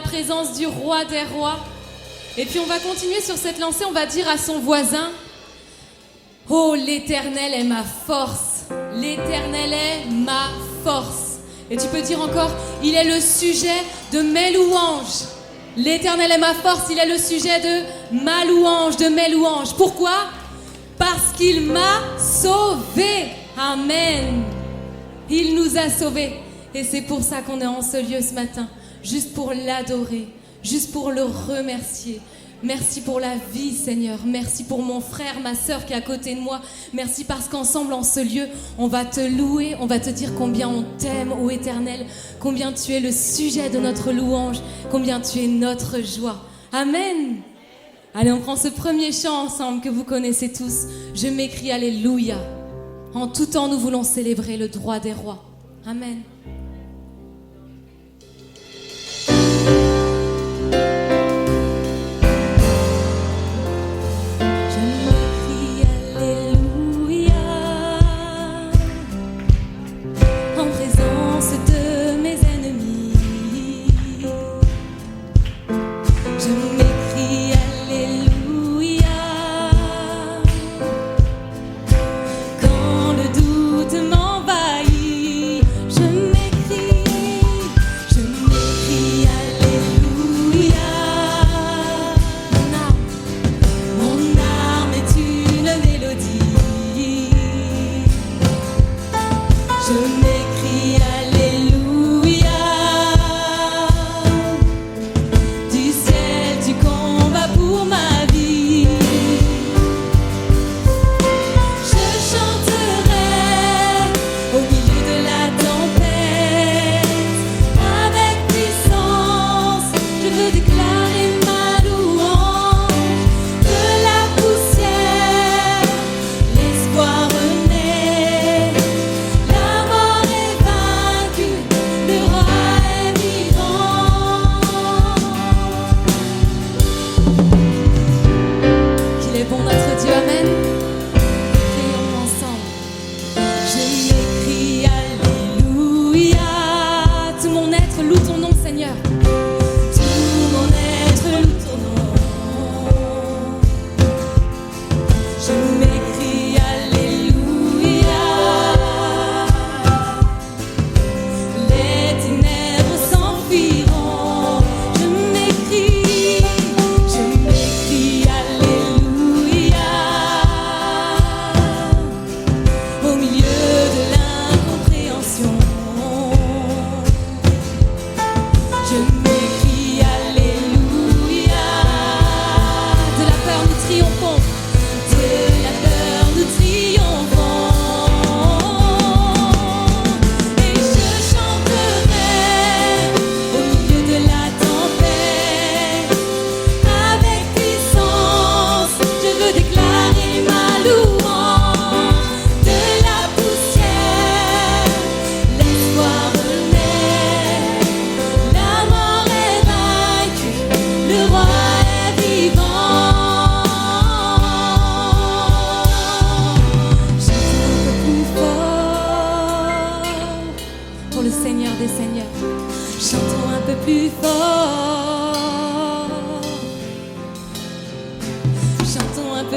présence du roi des rois. Et puis on va continuer sur cette lancée, on va dire à son voisin, oh, l'Éternel est ma force, l'Éternel est ma force. Et tu peux dire encore, il est le sujet de mes louanges. L'Éternel est ma force, il est le sujet de ma louange, de mes louanges. Pourquoi ? Parce qu'il m'a sauvé. Amen. Il nous a sauvés. Et c'est pour ça qu'on est en ce lieu ce matin, juste pour l'adorer, juste pour le remercier. Merci pour la vie, Seigneur. Merci pour mon frère, ma sœur qui est à côté de moi. Merci parce qu'ensemble, en ce lieu, on va te louer, on va te dire combien on t'aime, ô Éternel, combien tu es le sujet de notre louange, combien tu es notre joie. Amen. Allez, on prend ce premier chant ensemble que vous connaissez tous. Je m'écrie Alléluia. En tout temps, nous voulons célébrer le droit des rois. Amen.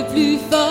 Plus fort.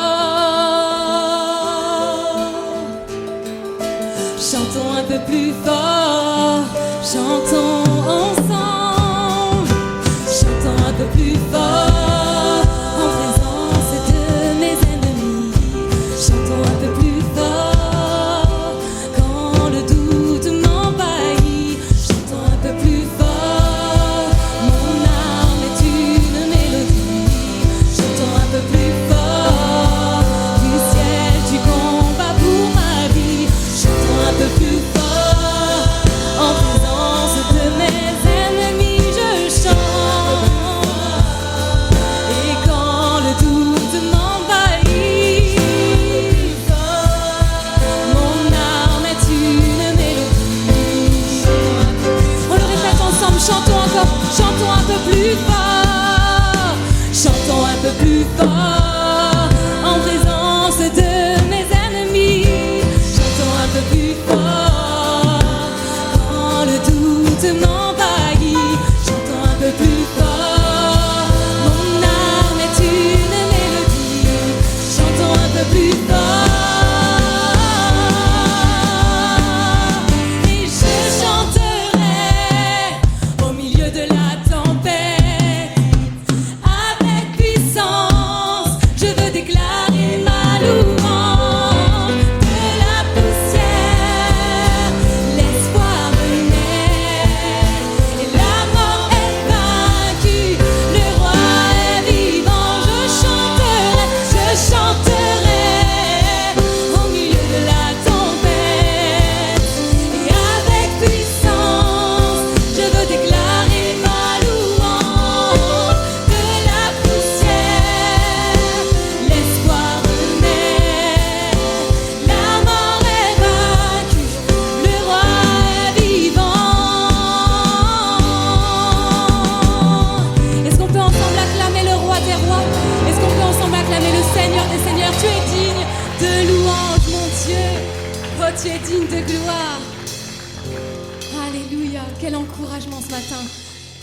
tu es digne de gloire. Alléluia, quel encouragement ce matin.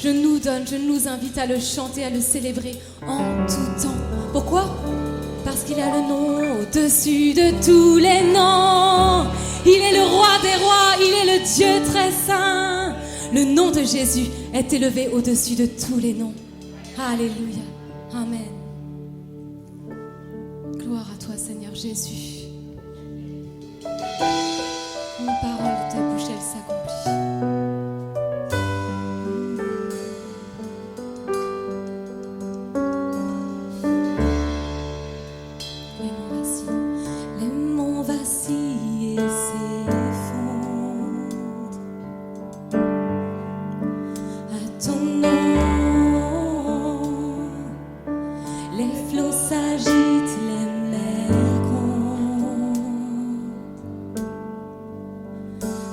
Je nous invite à le chanter, à le célébrer en tout temps. Pourquoi ? Parce qu'il a le nom au-dessus de tous les noms. Il est le roi des rois, il est le Dieu très saint. Le nom de Jésus est élevé au-dessus de tous les noms. Alléluia, amen. Gloire à toi Seigneur Jésus. Une parole de ta bouche, elle s'accomplit. Les monts vacillent et s'effondrent à ton nom. Les flots s'agitent, les mers grondent.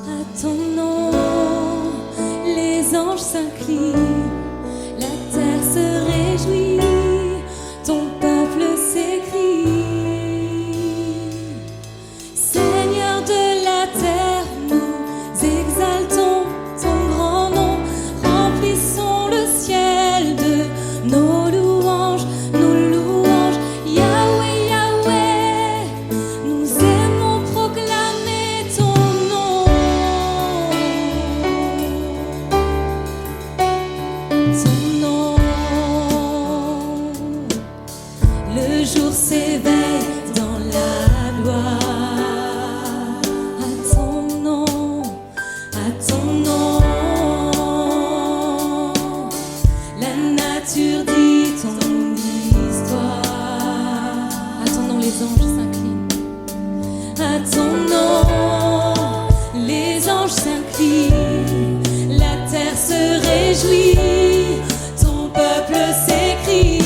À ton nom, les anges s'inclinent, la terre se réjouit, ton peuple s'écrie. Seigneur de la terre, nous exaltons ton grand nom, remplissons le ciel de nos louanges, nos louanges. Yahweh, Yahweh, nous aimons proclamer ton nom. Ton nom. Le jour s'éveille dans la gloire. À ton nom, à ton nom. La nature dit ton histoire. À ton nom, les anges s'inclinent. À ton nom, les anges s'inclinent. La terre se réjouit, ton peuple s'écrie.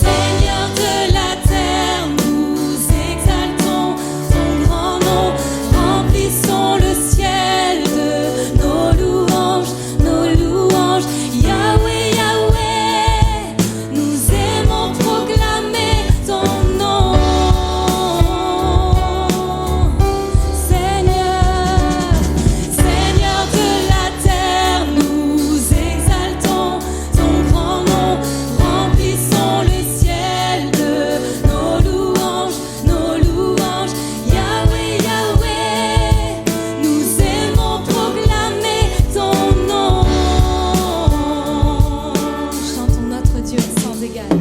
Seigneur de la terre, nous exaltons ton grand nom, remplissons le ciel de nos louanges, nos louanges. Yahweh, Yahweh, nous aimons proclamer ton nom. Seigneur, Seigneur de la terre, nous exaltons ton grand nom, remplissons le ciel de nos louanges, nos louanges. Yahweh, Yahweh, nous aimons proclamer ton nom. Chantons notre Dieu est sans égal.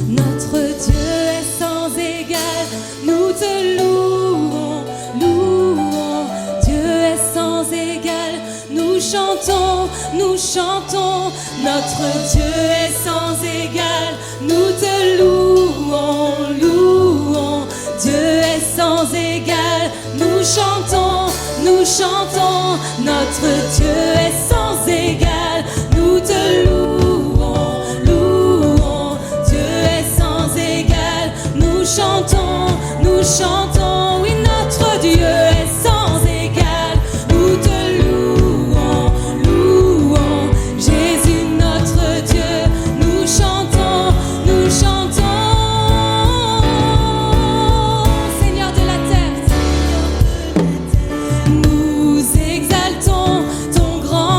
Notre Dieu est sans égal. Nous te louons, louons. Dieu est sans égal. Nous chantons, nous chantons. Notre Dieu est sans égal. Nous te louons, louons. Dieu est sans égal. Nous chantons, nous chantons. Notre Dieu est sans égal. Nous te louons, louons. Dieu est sans égal. Nous chantons, nous chantons. Oui, notre Dieu est sans égal. Nous te louons, louons. Jésus, notre Dieu, nous chantons, nous chantons. Seigneur de la terre, nous exaltons ton grand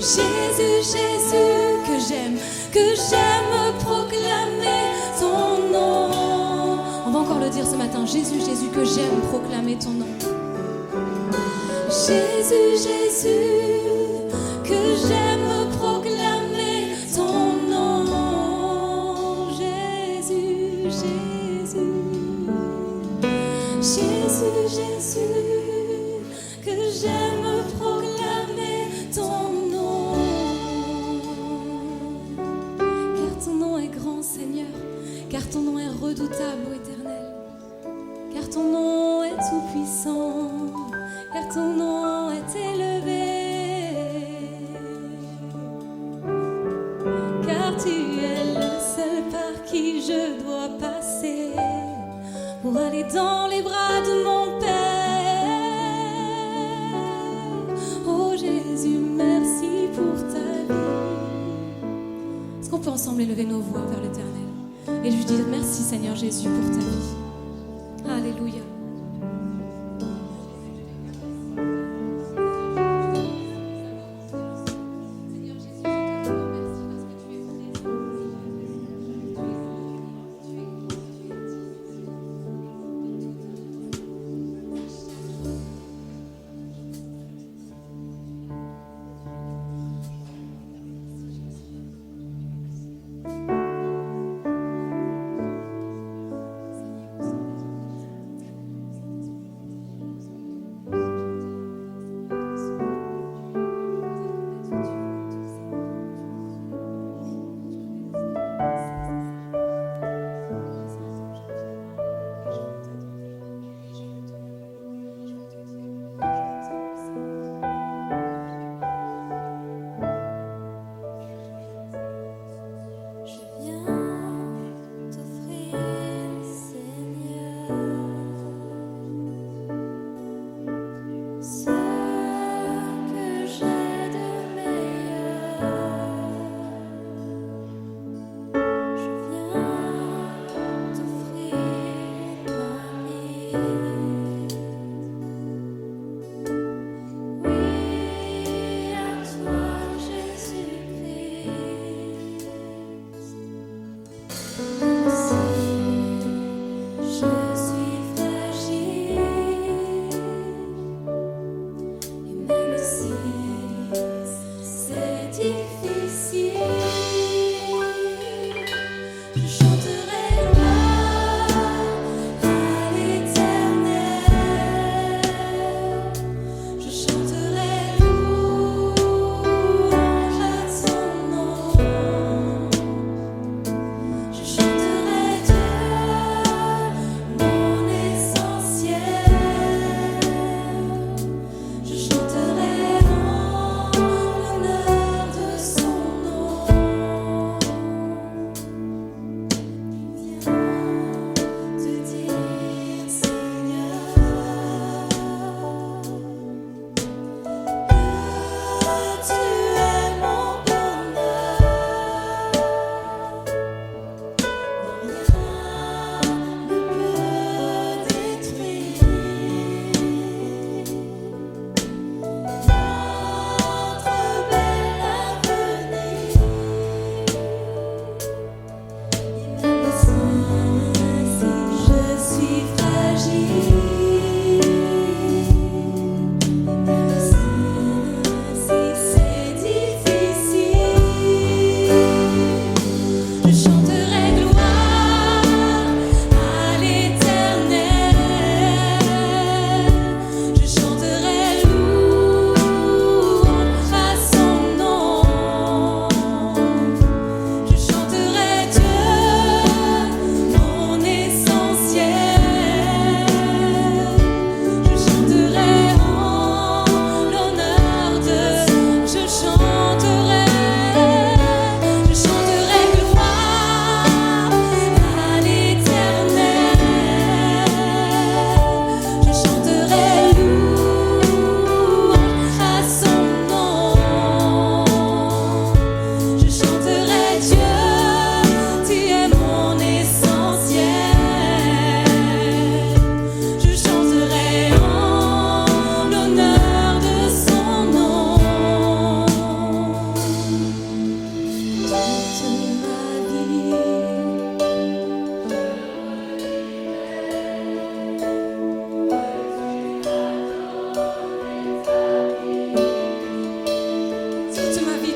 Jésus, Jésus, que j'aime proclamer ton nom. On va encore le dire ce matin. Jésus, Jésus, que j'aime proclamer ton nom. Jésus, Jésus, que j'aime proclamer ton nom. Jésus, Jésus, Jésus, Jésus, que j'aime proclamer ton nom. Car ton nom est grand, Seigneur, car ton nom est redoutable, ô Éternel, car ton nom est tout-puissant. Car ton nom est élevé, car tu es le seul par qui je dois passer pour aller dans les bras de mon Père. Oh Jésus, merci pour ta vie. Est-ce qu'on peut ensemble élever nos voix vers l'Éternel et lui dire merci Seigneur Jésus pour ta vie. Alléluia.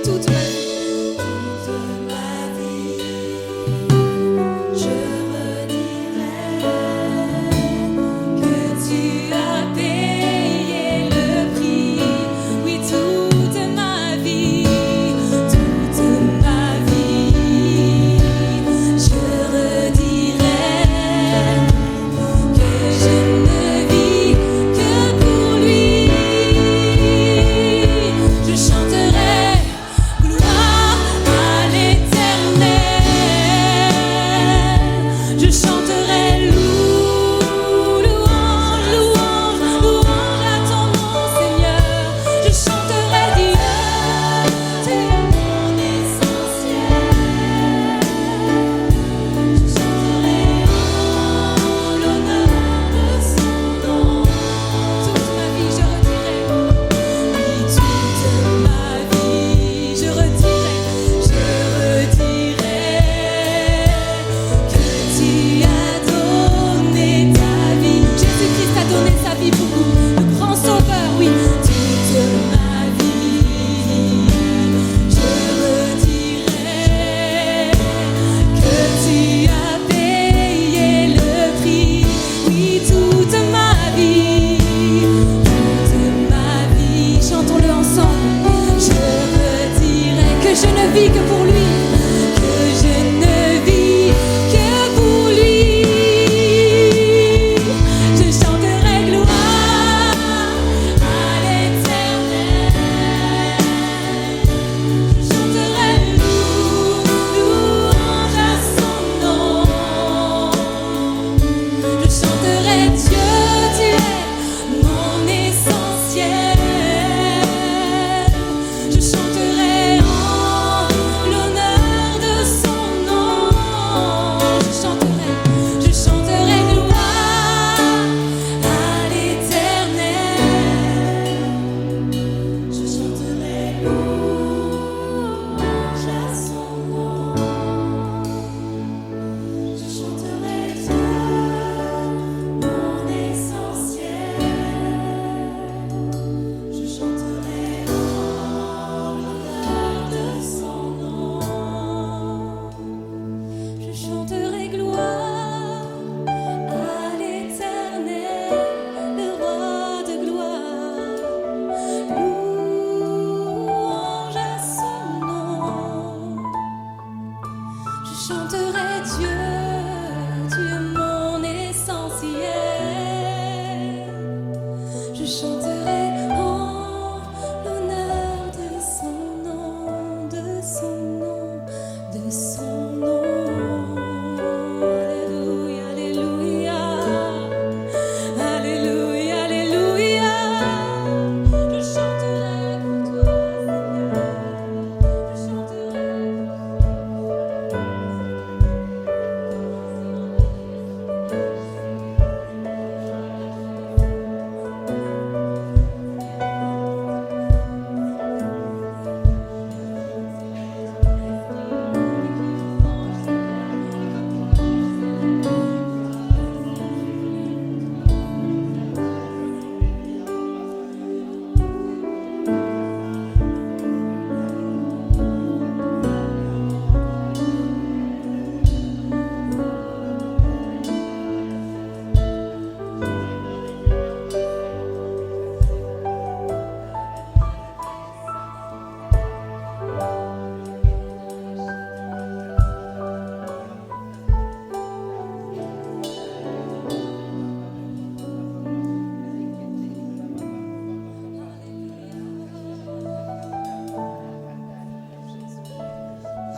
toute ma vie.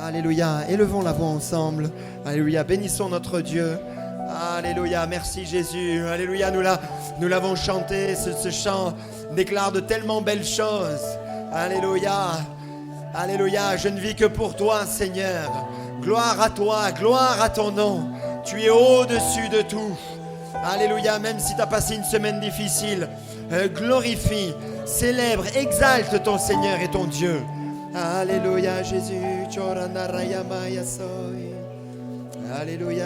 Alléluia. Élevons la voix ensemble. Alléluia. Bénissons notre Dieu. Alléluia. Merci Jésus. Alléluia. Nous l'avons chanté. Ce chant déclare de tellement belles choses. Alléluia. Alléluia. Je ne vis que pour toi, Seigneur. Gloire à toi. Gloire à ton nom. Tu es au-dessus de tout. Alléluia. Même si tu as passé une semaine difficile, glorifie, célèbre, exalte ton Seigneur et ton Dieu. Alléluia Jésus. Alléluia.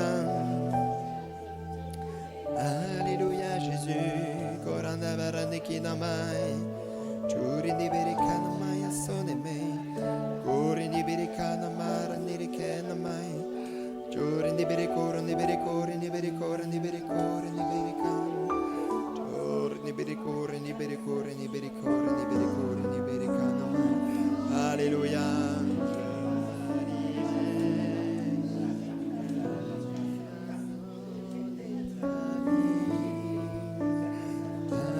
Alléluia Jésus. Alléluia.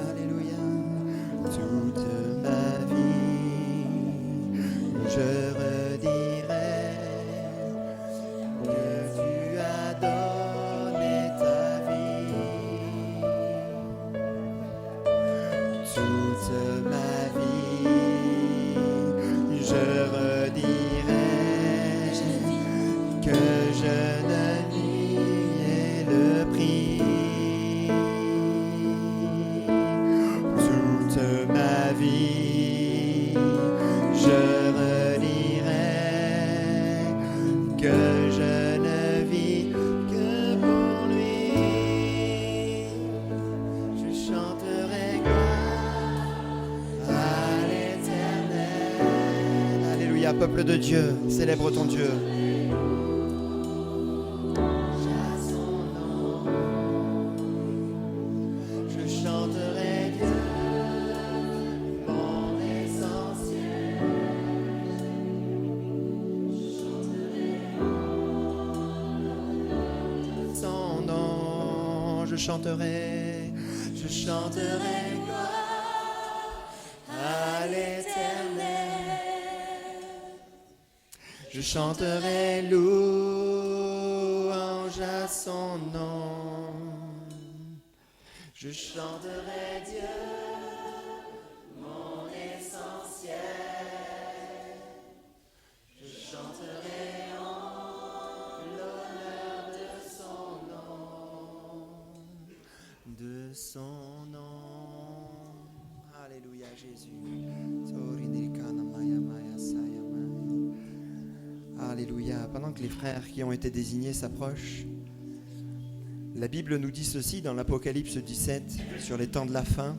Alléluia. Toute ma vie, je redirai que tu as donné ta vie. Toute ma vie, je redirai que je ne niais le prix. Toute ma vie, je redirai que je ne vis que pour lui. Je chanterai gloire à l'Éternel. Alléluia, peuple de Dieu, célèbre ton Dieu. Je chanterai Dieu, mon essentiel. Son nom, je chanterai gloire à l'Éternel. Je chanterai louange à son nom. Je chanterai Dieu, mon essentiel. Je chanterai en l'honneur de son nom. Alléluia Jésus. Alléluia. Pendant que les frères qui ont été désignés s'approchent, la Bible nous dit ceci dans l'Apocalypse 17, sur les temps de la fin.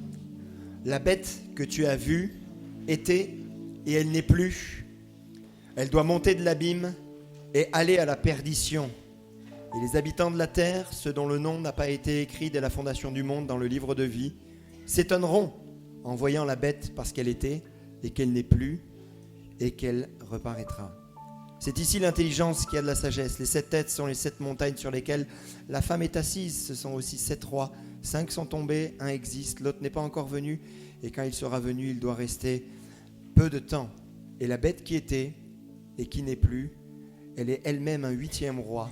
La bête que tu as vue était et elle n'est plus. Elle doit monter de l'abîme et aller à la perdition. Et les habitants de la terre, ceux dont le nom n'a pas été écrit dès la fondation du monde dans le livre de vie, s'étonneront en voyant la bête parce qu'elle était et qu'elle n'est plus et qu'elle reparaîtra. C'est ici l'intelligence qui a de la sagesse. Les 7 têtes sont les 7 montagnes sur lesquelles la femme est assise. Ce sont aussi 7 rois. 5 sont tombés, un existe, l'autre n'est pas encore venu. Et quand il sera venu, il doit rester peu de temps. Et la bête qui était et qui n'est plus, elle est elle-même un 8e roi.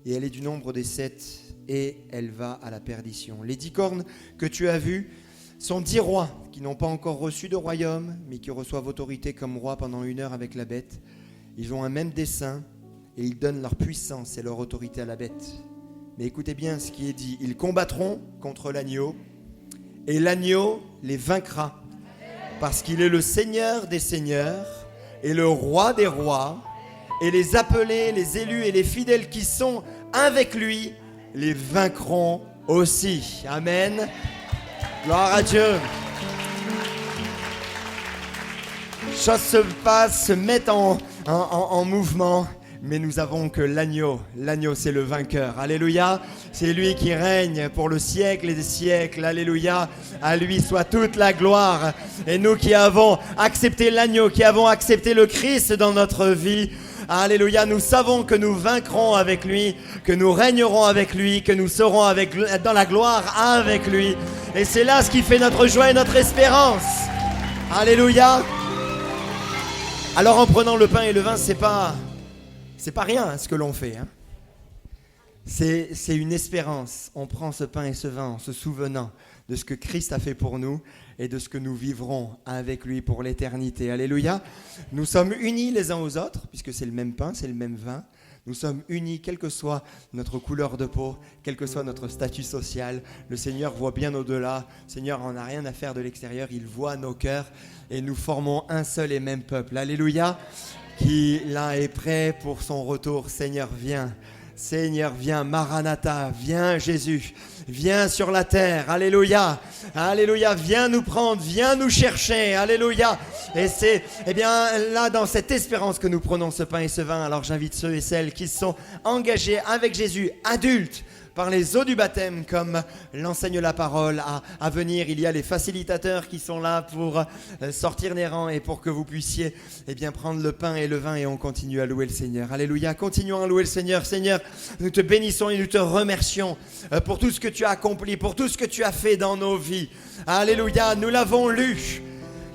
Et elle est du nombre des 7 et elle va à la perdition. Les 10 cornes que tu as vues sont 10 rois qui n'ont pas encore reçu de royaume, mais qui reçoivent autorité comme roi pendant 1 heure avec la bête. Ils ont un même dessein et ils donnent leur puissance et leur autorité à la bête. Mais écoutez bien ce qui est dit. Ils combattront contre l'agneau et l'agneau les vaincra parce qu'il est le Seigneur des seigneurs et le roi des rois. Et les appelés, les élus et les fidèles qui sont avec lui les vaincront aussi. Amen. Gloire à Dieu. Choses se passent, se mettent en mouvement, mais nous avons que l'agneau. L'agneau, c'est le vainqueur. Alléluia. C'est lui qui règne pour le siècle et des siècles. Alléluia. À lui soit toute la gloire. Et nous qui avons accepté l'agneau, qui avons accepté le Christ dans notre vie, alléluia, nous savons que nous vaincrons avec lui, que nous régnerons avec lui, que nous serons dans la gloire avec lui. Et c'est là ce qui fait notre joie et notre espérance. Alléluia. Alors en prenant le pain et le vin, c'est pas rien ce que l'on fait. Hein. C'est une espérance. On prend ce pain et ce vin en se souvenant de ce que Christ a fait pour nous et de ce que nous vivrons avec lui pour l'éternité. Alléluia. Nous sommes unis les uns aux autres, puisque c'est le même pain, c'est le même vin. Nous sommes unis, quelle que soit notre couleur de peau, quel que soit notre statut social. Le Seigneur voit bien au-delà. Le Seigneur n'en a rien à faire de l'extérieur. Il voit nos cœurs et nous formons un seul et même peuple. Alléluia. Qui là est prêt pour son retour. Seigneur, viens. Seigneur, viens. Maranatha, viens Jésus. Viens sur la terre. Alléluia. Alléluia. Viens nous prendre. Viens nous chercher. Alléluia. Et c'est, là, dans cette espérance que nous prenons ce pain et ce vin. Alors j'invite ceux et celles qui se sont engagés avec Jésus, adultes, par les eaux du baptême, comme l'enseigne la parole à venir. Il y a les facilitateurs qui sont là pour sortir des rangs et pour que vous puissiez prendre le pain et le vin, et on continue à louer le Seigneur. Alléluia, continuons à louer le Seigneur. Seigneur, nous te bénissons et nous te remercions pour tout ce que tu as accompli, pour tout ce que tu as fait dans nos vies. Alléluia, nous l'avons lu.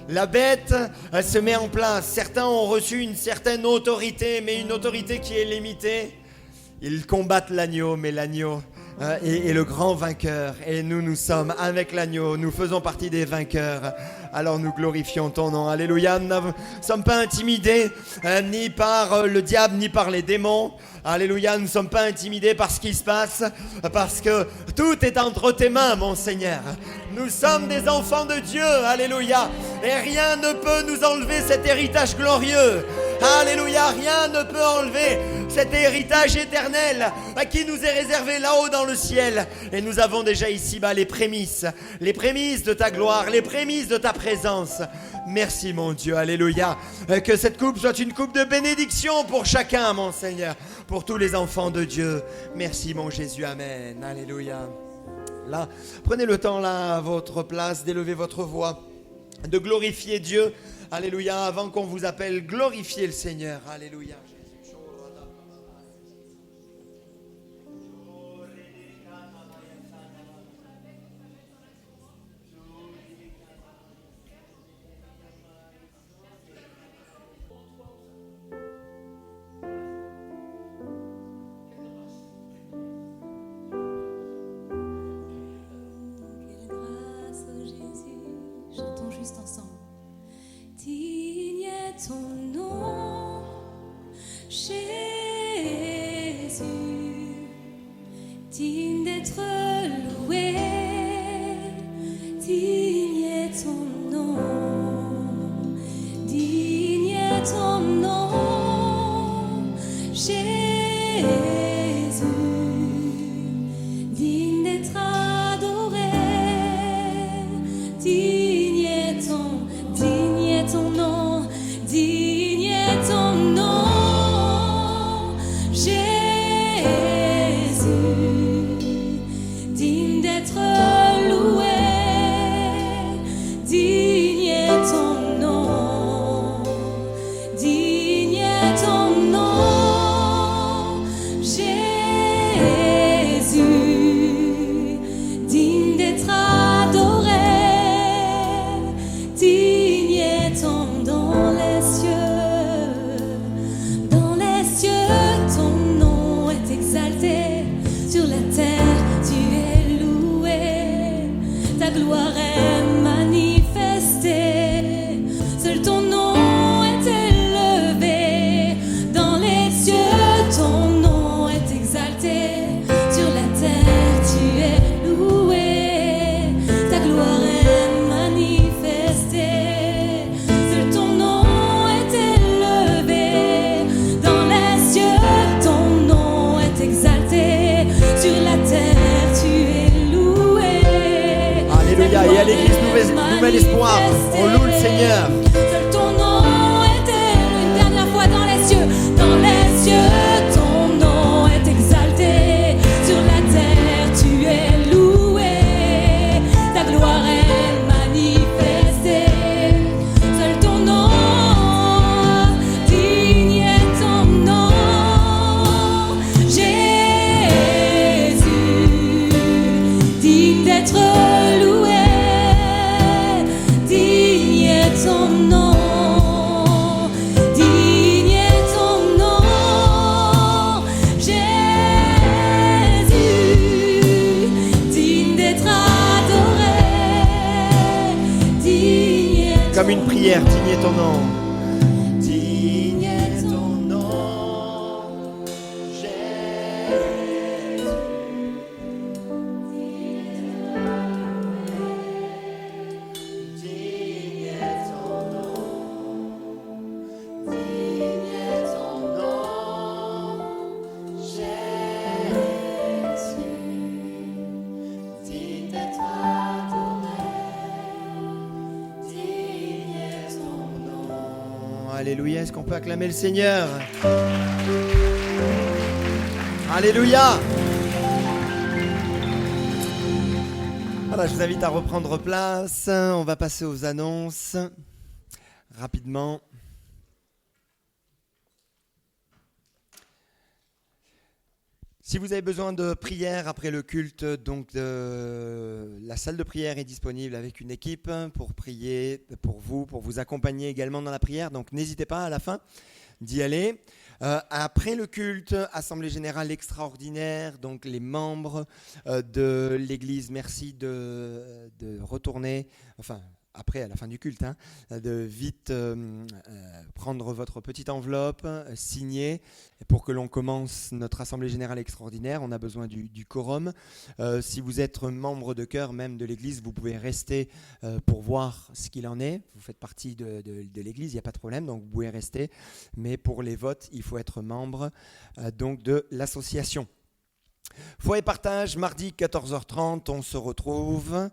La bête se met en place. Certains ont reçu une certaine autorité, mais une autorité qui est limitée. Ils combattent l'agneau, mais l'agneau est le grand vainqueur. Et nous sommes avec l'agneau, nous faisons partie des vainqueurs. Alors nous glorifions ton nom. Alléluia, nous ne sommes pas intimidés ni par le diable, ni par les démons. Alléluia, nous ne sommes pas intimidés par ce qui se passe, parce que tout est entre tes mains, mon Seigneur. Nous sommes des enfants de Dieu, alléluia, et rien ne peut nous enlever cet héritage glorieux. Alléluia, rien ne peut enlever cet héritage éternel qui nous est réservé là-haut dans le ciel. Et nous avons déjà ici-bas les prémices de ta gloire, les prémices de ta présence. Merci mon Dieu, alléluia. Que cette coupe soit une coupe de bénédiction pour chacun, mon Seigneur, pour tous les enfants de Dieu. Merci mon Jésus, amen, alléluia. Là, prenez le temps là à votre place d'élever votre voix, de glorifier Dieu, alléluia, avant qu'on vous appelle, glorifiez le Seigneur, alléluia. Ensemble. Digne est ton nom, Jésus, digne d'être loué, digne est ton nom, digne est ton nom, Jésus, digne d'être adoré, digne est ton nom, digne est ton nom, Jésus, digne d'être loué, digne est ton nom, digne est ton nom, Jésus, digne d'être adoré. Digne est ton dans les cieux ton nom est exalté, sur la terre tu es loué, ta gloire est manifestée, seul ton nom est élevé, dans les cieux ton nom est exalté, sur la terre tu es loué, ta gloire est manifestée. Et à l'église Nouvel Espoir, on loue le Seigneur. Seul ton nom est élevé, une dernière fois dans les cieux ton nom est exalté, sur la terre tu es loué, ta gloire est manifestée, seul ton nom, digne est ton nom, Jésus, digne d'être loué. Ton nom, digne est ton nom, Jésus, digne d'être adoré, digne est comme une prière, digne est ton nom. Digne est ton nom, Jésus. Alléluia, est-ce qu'on peut acclamer le Seigneur? Alléluia. Voilà, je vous invite à reprendre place. On va passer aux annonces rapidement. Si vous avez besoin de prière après le culte, donc la salle de prière est disponible avec une équipe pour prier pour vous accompagner également dans la prière. Donc n'hésitez pas à la fin d'y aller. Après le culte, assemblée générale extraordinaire, donc les membres de l'église, merci de retourner, enfin après à la fin du culte, de vite prendre votre petite enveloppe, signer pour que l'on commence notre assemblée générale extraordinaire. On a besoin du quorum. Si vous êtes membre de cœur même de l'église, vous pouvez rester pour voir ce qu'il en est. Vous faites partie de l'église, il n'y a pas de problème, donc vous pouvez rester. Mais pour les votes, il faut être membre donc de l'association. Foi et partage, mardi 14h30, on se retrouve.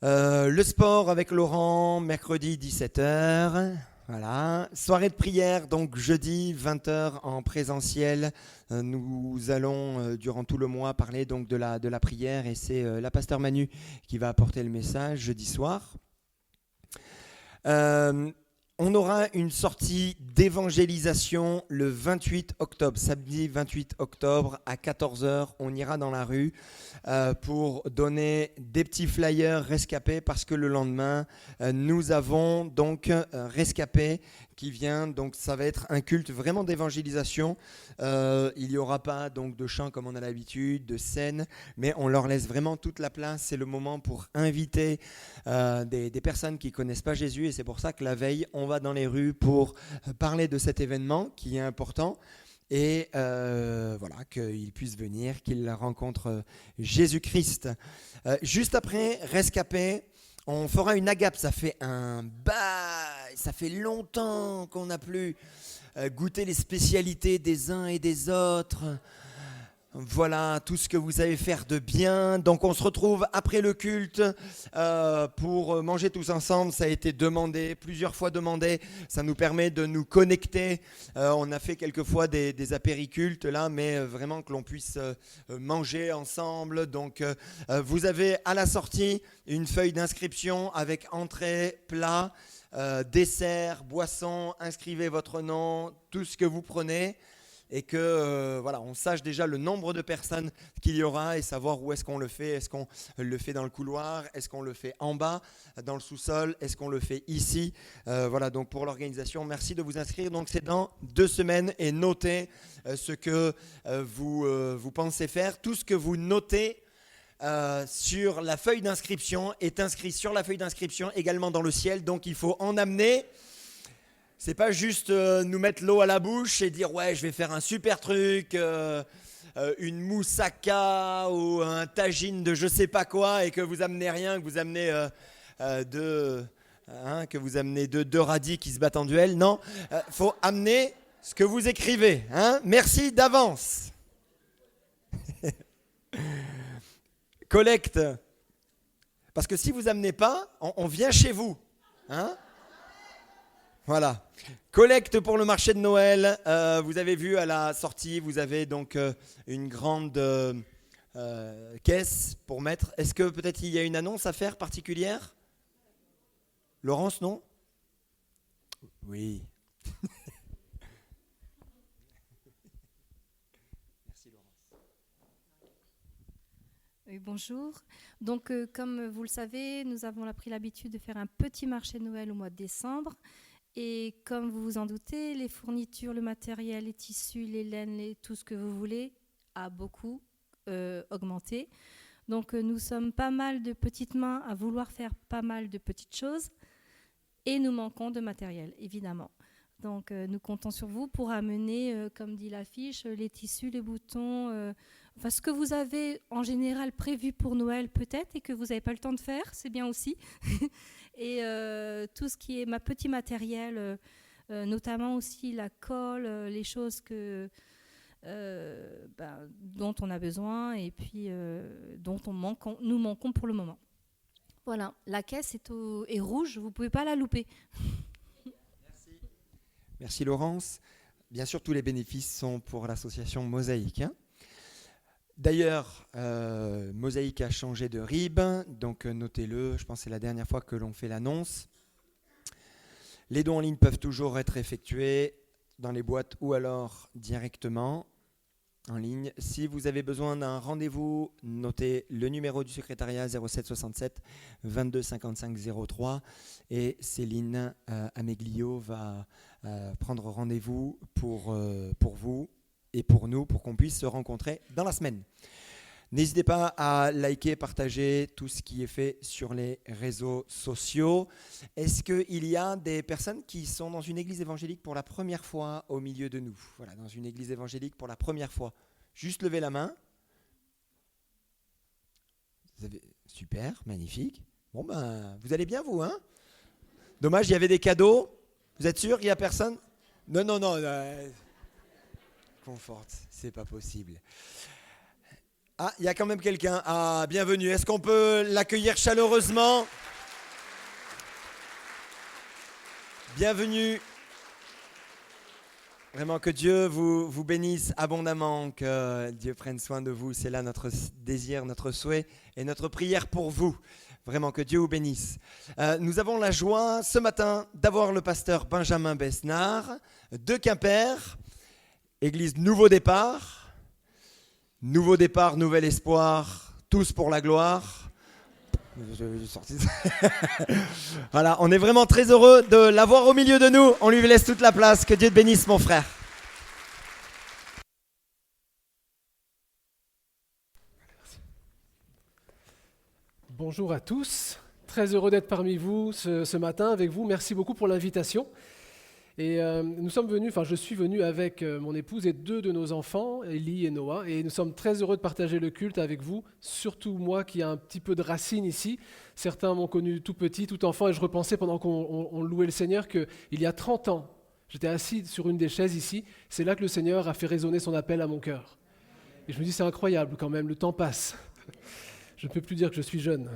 Le sport avec Laurent, mercredi 17h. Voilà. Soirée de prière, donc jeudi 20h en présentiel. Nous allons durant tout le mois parler donc de la prière et c'est la pasteur Manu qui va apporter le message jeudi soir. On aura une sortie d'évangélisation le 28 octobre, samedi 28 octobre à 14h. On ira dans la rue pour donner des petits flyers rescapés parce que le lendemain, nous avons donc rescapé qui vient. Donc ça va être un culte vraiment d'évangélisation. Il n'y aura pas donc de chant comme on a l'habitude, de scène, mais on leur laisse vraiment toute la place. C'est le moment pour inviter des personnes qui ne connaissent pas Jésus et c'est pour ça que la veille, on va dans les rues pour parler de cet événement qui est important et voilà, qu'ils puissent venir, qu'ils rencontrent Jésus-Christ. Juste après, rescapé, on fera une agape. Ça fait ça fait longtemps qu'on n'a plus goûté les spécialités des uns et des autres. Voilà tout ce que vous savez faire de bien. Donc on se retrouve après le culte pour manger tous ensemble. Ça a été demandé, plusieurs fois demandé. Ça nous permet de nous connecter. On a fait quelquefois des apéricultes là, mais vraiment que l'on puisse manger ensemble. Donc vous avez à la sortie une feuille d'inscription avec entrée, plat, dessert, boisson. Inscrivez votre nom, tout ce que vous prenez. Et que voilà, on sache déjà le nombre de personnes qu'il y aura et savoir où est-ce qu'on le fait. Est-ce qu'on le fait dans le couloir? Est-ce qu'on le fait en bas, dans le sous-sol? Est-ce qu'on le fait ici? Voilà, donc pour l'organisation, merci de vous inscrire. Donc c'est dans 2 semaines et notez ce que vous pensez faire. Tout ce que vous notez sur la feuille d'inscription est inscrit sur la feuille d'inscription également dans le ciel. Donc il faut en amener. C'est pas juste nous mettre l'eau à la bouche et dire ouais je vais faire un super truc, une moussaka ou un tagine de je sais pas quoi et que vous amenez rien, que vous amenez deux radis qui se battent en duel. Non, faut amener ce que vous écrivez. Merci d'avance. Collecte. Parce que si vous amenez pas, on vient chez vous. Voilà. Collecte pour le marché de Noël. Vous avez vu à la sortie, vous avez donc une grande caisse pour mettre. Est-ce que peut-être il y a une annonce à faire particulière? Laurence, non? Oui. Merci Laurence. Oui, bonjour. Donc comme vous le savez, nous avons pris l'habitude de faire un petit marché de Noël au mois de décembre. Et comme vous vous en doutez, les fournitures, le matériel, les tissus, les laines, tout ce que vous voulez a beaucoup augmenté. Donc nous sommes pas mal de petites mains à vouloir faire pas mal de petites choses et nous manquons de matériel, évidemment. Donc nous comptons sur vous pour amener, comme dit l'affiche, les tissus, les boutons, enfin ce que vous avez en général prévu pour Noël peut-être et que vous n'avez pas le temps de faire, c'est bien aussi. Et tout ce qui est ma petit matériel, notamment aussi la colle, les choses dont on a besoin et puis dont nous manquons pour le moment. Voilà, la caisse est rouge, vous ne pouvez pas la louper. Merci Laurence. Bien sûr, tous les bénéfices sont pour l'association Mosaïque. D'ailleurs, Mosaïque a changé de RIB, donc notez-le, je pense que c'est la dernière fois que l'on fait l'annonce. Les dons en ligne peuvent toujours être effectués dans les boîtes ou alors directement en ligne. Si vous avez besoin d'un rendez-vous, notez le numéro du secrétariat 07 67 22 55 03 et Céline Ameglio va prendre rendez-vous pour vous et pour nous, pour qu'on puisse se rencontrer dans la semaine. N'hésitez pas à liker, partager tout ce qui est fait sur les réseaux sociaux. Est-ce qu'il y a des personnes qui sont dans une église évangélique pour la première fois au milieu de nous ? Voilà, dans une église évangélique pour la première fois. Juste levez la main. Super, magnifique. Bon ben, vous allez bien vous, hein ? Dommage, il y avait des cadeaux. Vous êtes sûr qu'il n'y a personne ? Non. Conforte, c'est pas possible. Ah, il y a quand même quelqu'un. Ah, bienvenue. Est-ce qu'on peut l'accueillir chaleureusement ? Bienvenue. Vraiment que Dieu vous bénisse abondamment, que Dieu prenne soin de vous. C'est là notre désir, notre souhait et notre prière pour vous. Vraiment que Dieu vous bénisse. Nous avons la joie ce matin d'avoir le pasteur Benjamin Besnard de Quimper, église Nouveau Départ. Nouveau départ, nouvel espoir, tous pour la gloire. Voilà, on est vraiment très heureux de l'avoir au milieu de nous. On lui laisse toute la place. Que Dieu te bénisse, mon frère. Bonjour à tous. Très heureux d'être parmi vous ce matin avec vous. Merci beaucoup pour l'invitation. Et je suis venu avec mon épouse et 2 de nos enfants, Ellie et Noah, et nous sommes très heureux de partager le culte avec vous, surtout moi qui ai un petit peu de racines ici. Certains m'ont connu tout petit, tout enfant, et je repensais pendant qu'on louait le Seigneur qu'il y a 30 ans, j'étais assis sur une des chaises ici, c'est là que le Seigneur a fait résonner son appel à mon cœur. Et je me dis, c'est incroyable quand même, le temps passe. Je ne peux plus dire que je suis jeune.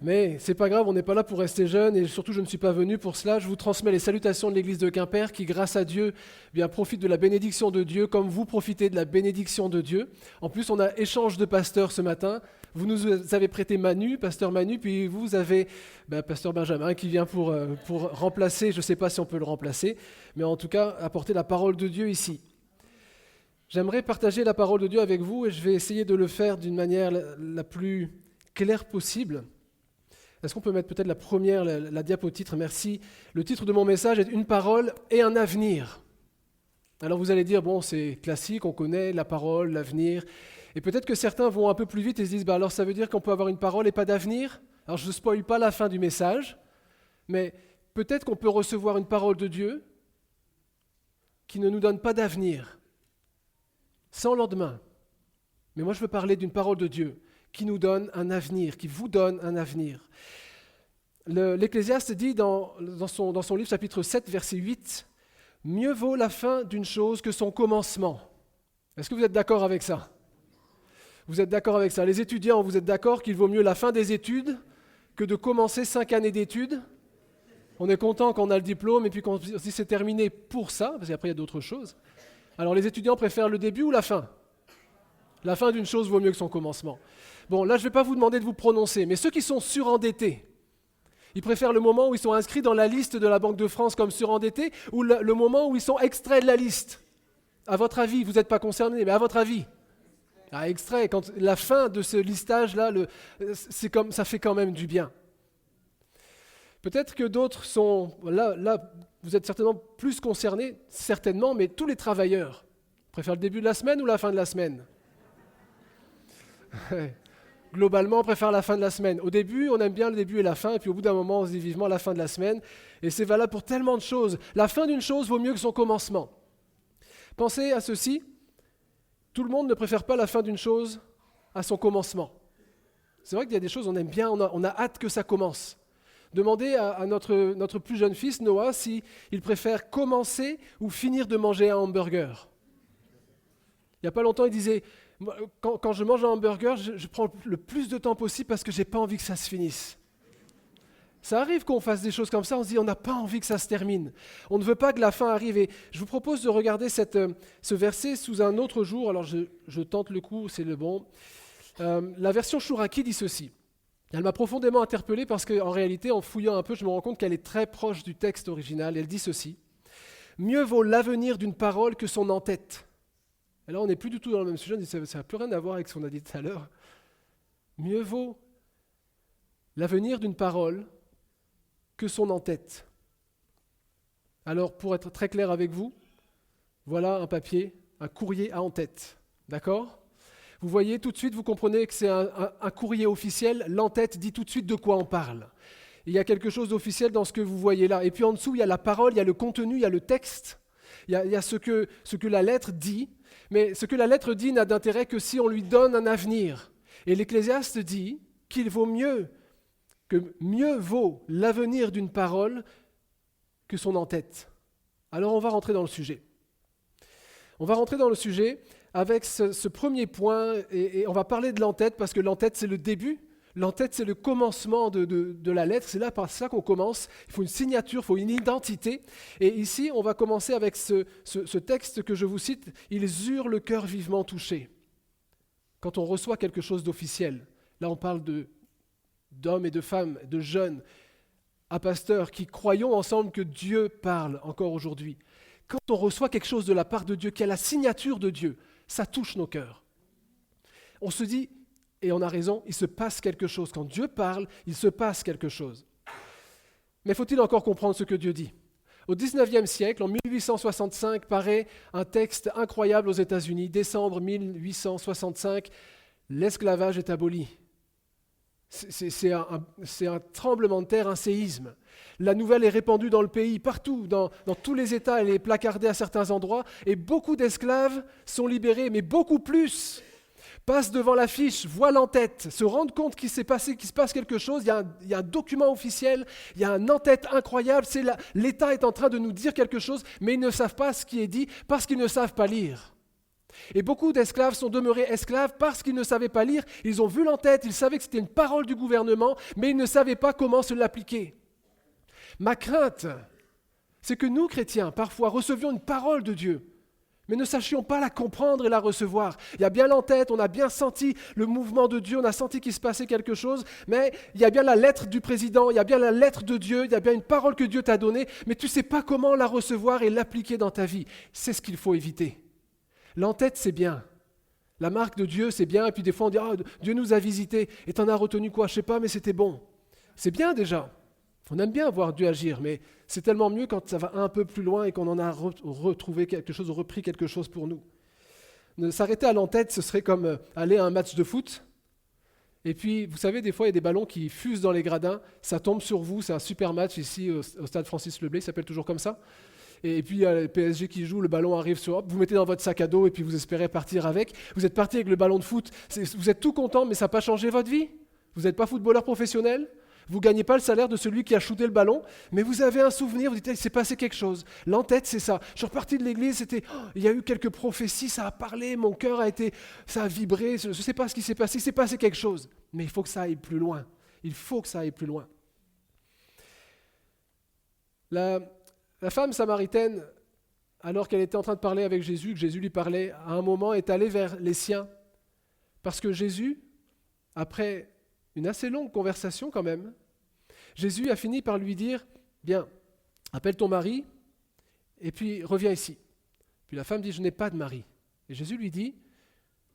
Mais c'est pas grave, on n'est pas là pour rester jeune et surtout je ne suis pas venu pour cela. Je vous transmets les salutations de l'église de Quimper qui, grâce à Dieu, profite de la bénédiction de Dieu comme vous profitez de la bénédiction de Dieu. En plus, on a échange de pasteurs ce matin. Vous nous avez prêté Manu, pasteur Manu, puis vous avez pasteur Benjamin qui vient pour remplacer, je ne sais pas si on peut le remplacer, mais en tout cas apporter la parole de Dieu ici. J'aimerais partager la parole de Dieu avec vous et je vais essayer de le faire d'une manière la plus claire possible. Est-ce qu'on peut mettre peut-être la diapo titre, merci. Le titre de mon message est « Une parole et un avenir ». Alors vous allez dire, bon, c'est classique, on connaît la parole, l'avenir. Et peut-être que certains vont un peu plus vite et se disent, alors ça veut dire qu'on peut avoir une parole et pas d'avenir ? Alors je ne spoil pas la fin du message, mais peut-être qu'on peut recevoir une parole de Dieu qui ne nous donne pas d'avenir, sans lendemain. Mais moi je veux parler d'une parole de Dieu qui nous donne un avenir, qui vous donne un avenir. L'Ecclésiaste dit dans son livre chapitre 7, verset 8, « Mieux vaut la fin d'une chose que son commencement ». Est-ce que vous êtes d'accord avec ça ? Vous êtes d'accord avec ça ? Les étudiants, vous êtes d'accord qu'il vaut mieux la fin des études que de commencer 5 années d'études ? On est content quand on a le diplôme et puis qu'on se dit c'est terminé pour ça, parce qu'après il y a d'autres choses. Alors les étudiants préfèrent le début ou la fin ? La fin d'une chose vaut mieux que son commencement. Bon, là, je ne vais pas vous demander de vous prononcer, mais ceux qui sont surendettés, ils préfèrent le moment où ils sont inscrits dans la liste de la Banque de France comme surendettés ou le moment où ils sont extraits de la liste ? À votre avis, vous n'êtes pas concernés, mais à votre avis ? Extrait, quand la fin de ce listage-là, ça fait quand même du bien. Peut-être que d'autres sont... Là, vous êtes certainement plus concernés, certainement, mais tous les travailleurs préfèrent le début de la semaine ou la fin de la semaine ? Globalement, on préfère la fin de la semaine. Au début, on aime bien le début et la fin, et puis au bout d'un moment, on se dit vivement la fin de la semaine. Et c'est valable pour tellement de choses. La fin d'une chose vaut mieux que son commencement. Pensez à ceci. Tout le monde ne préfère pas la fin d'une chose à son commencement. C'est vrai qu'il y a des choses on aime bien, on a hâte que ça commence. Demandez à notre plus jeune fils, Noah, s'il préfère commencer ou finir de manger un hamburger. Il n'y a pas longtemps, il disait... Quand je mange un hamburger, je prends le plus de temps possible parce que je n'ai pas envie que ça se finisse. Ça arrive qu'on fasse des choses comme ça, on se dit on n'a pas envie que ça se termine. On ne veut pas que la fin arrive. Et je vous propose de regarder ce verset sous un autre jour. Alors je tente le coup, c'est le bon. La version Chouraki dit ceci. Elle m'a profondément interpellé parce qu'en réalité, en fouillant un peu, je me rends compte qu'elle est très proche du texte original. Elle dit ceci. Mieux vaut l'avenir d'une parole que son en-tête. Et là, on n'est plus du tout dans le même sujet. On dit, ça n'a plus rien à voir avec ce qu'on a dit tout à l'heure. Mieux vaut l'avenir d'une parole que son en-tête. Alors, pour être très clair avec vous, voilà un papier, un courrier à en-tête. D'accord ? Vous voyez, tout de suite, vous comprenez que c'est un courrier officiel. L'en-tête dit tout de suite de quoi on parle. Il y a quelque chose d'officiel dans ce que vous voyez là. Et puis en dessous, il y a la parole, il y a le contenu, il y a le texte. Il y a ce que la lettre dit. Mais ce que la lettre dit n'a d'intérêt que si on lui donne un avenir. Et l'Ecclésiaste dit qu'il vaut mieux vaut l'avenir d'une parole que son en-tête. Alors on va rentrer dans le sujet. On va rentrer dans le sujet avec ce premier point, et on va parler de l'en-tête, parce que l'en-tête c'est le début, l'en-tête c'est le commencement de la lettre, c'est là par ça qu'on commence, il faut une signature, il faut une identité, et ici on va commencer avec ce texte que je vous cite, « Ils eurent le cœur vivement touché ». Quand on reçoit quelque chose d'officiel, là on parle d'hommes et de femmes, de jeunes, à pasteurs qui croyons ensemble que Dieu parle encore aujourd'hui. Quand on reçoit quelque chose de la part de Dieu, qui a la signature de Dieu, ça touche nos cœurs. On se dit, et on a raison, il se passe quelque chose. Quand Dieu parle, il se passe quelque chose. Mais faut-il encore comprendre ce que Dieu dit ? Au XIXe siècle, en 1865, paraît un texte incroyable aux États-Unis, décembre 1865, l'esclavage est aboli. C'est un tremblement de terre, un séisme. La nouvelle est répandue dans le pays, partout, dans tous les États, elle est placardée à certains endroits, et beaucoup d'esclaves sont libérés, mais beaucoup plus passent devant l'affiche, voient l'en-tête, se rendent compte qu'il se passe quelque chose, il y a un document officiel, il y a un en-tête incroyable, l'État est en train de nous dire quelque chose, mais ils ne savent pas ce qui est dit parce qu'ils ne savent pas lire. Et beaucoup d'esclaves sont demeurés esclaves parce qu'ils ne savaient pas lire. Ils ont vu l'en-tête, ils savaient que c'était une parole du gouvernement, mais ils ne savaient pas comment se l'appliquer. Ma crainte, c'est que nous, chrétiens, parfois recevions une parole de Dieu, mais ne sachions pas la comprendre et la recevoir. Il y a bien l'en-tête, on a bien senti le mouvement de Dieu, on a senti qu'il se passait quelque chose, mais il y a bien la lettre du président, il y a bien la lettre de Dieu, il y a bien une parole que Dieu t'a donnée, mais tu ne sais pas comment la recevoir et l'appliquer dans ta vie. C'est ce qu'il faut éviter. L'en-tête, c'est bien. La marque de Dieu, c'est bien. Et puis des fois, on dit, Dieu nous a visités. Et t'en as retenu quoi ? Je ne sais pas, mais c'était bon. C'est bien déjà. On aime bien voir Dieu agir, mais c'est tellement mieux quand ça va un peu plus loin et qu'on en a retrouvé quelque chose, repris quelque chose pour nous. S'arrêter à l'en-tête, ce serait comme aller à un match de foot. Et puis, vous savez, des fois, il y a des ballons qui fusent dans les gradins. Ça tombe sur vous. C'est un super match ici au stade Francis Leblay. Il s'appelle toujours comme ça. Et puis il y a le PSG qui joue, le ballon arrive sur vous mettez dans votre sac à dos et puis vous espérez partir avec. Vous êtes parti avec le ballon de foot, vous êtes tout content, mais ça n'a pas changé votre vie. Vous n'êtes pas footballeur professionnel, vous ne gagnez pas le salaire de celui qui a shooté le ballon, mais vous avez un souvenir, vous dites, il s'est passé quelque chose. L'en-tête, c'est ça. Je suis reparti de l'église, il y a eu quelques prophéties, ça a parlé, mon cœur ça a vibré, je ne sais pas ce qui s'est passé, il s'est passé quelque chose. Mais il faut que ça aille plus loin. Il faut que ça aille plus loin. La femme samaritaine, alors qu'elle était en train de parler avec Jésus, que Jésus lui parlait, à un moment est allée vers les siens. Parce que Jésus, après une assez longue conversation quand même, Jésus a fini par lui dire, bien, appelle ton mari et puis reviens ici. Puis la femme dit, je n'ai pas de mari. Et Jésus lui dit,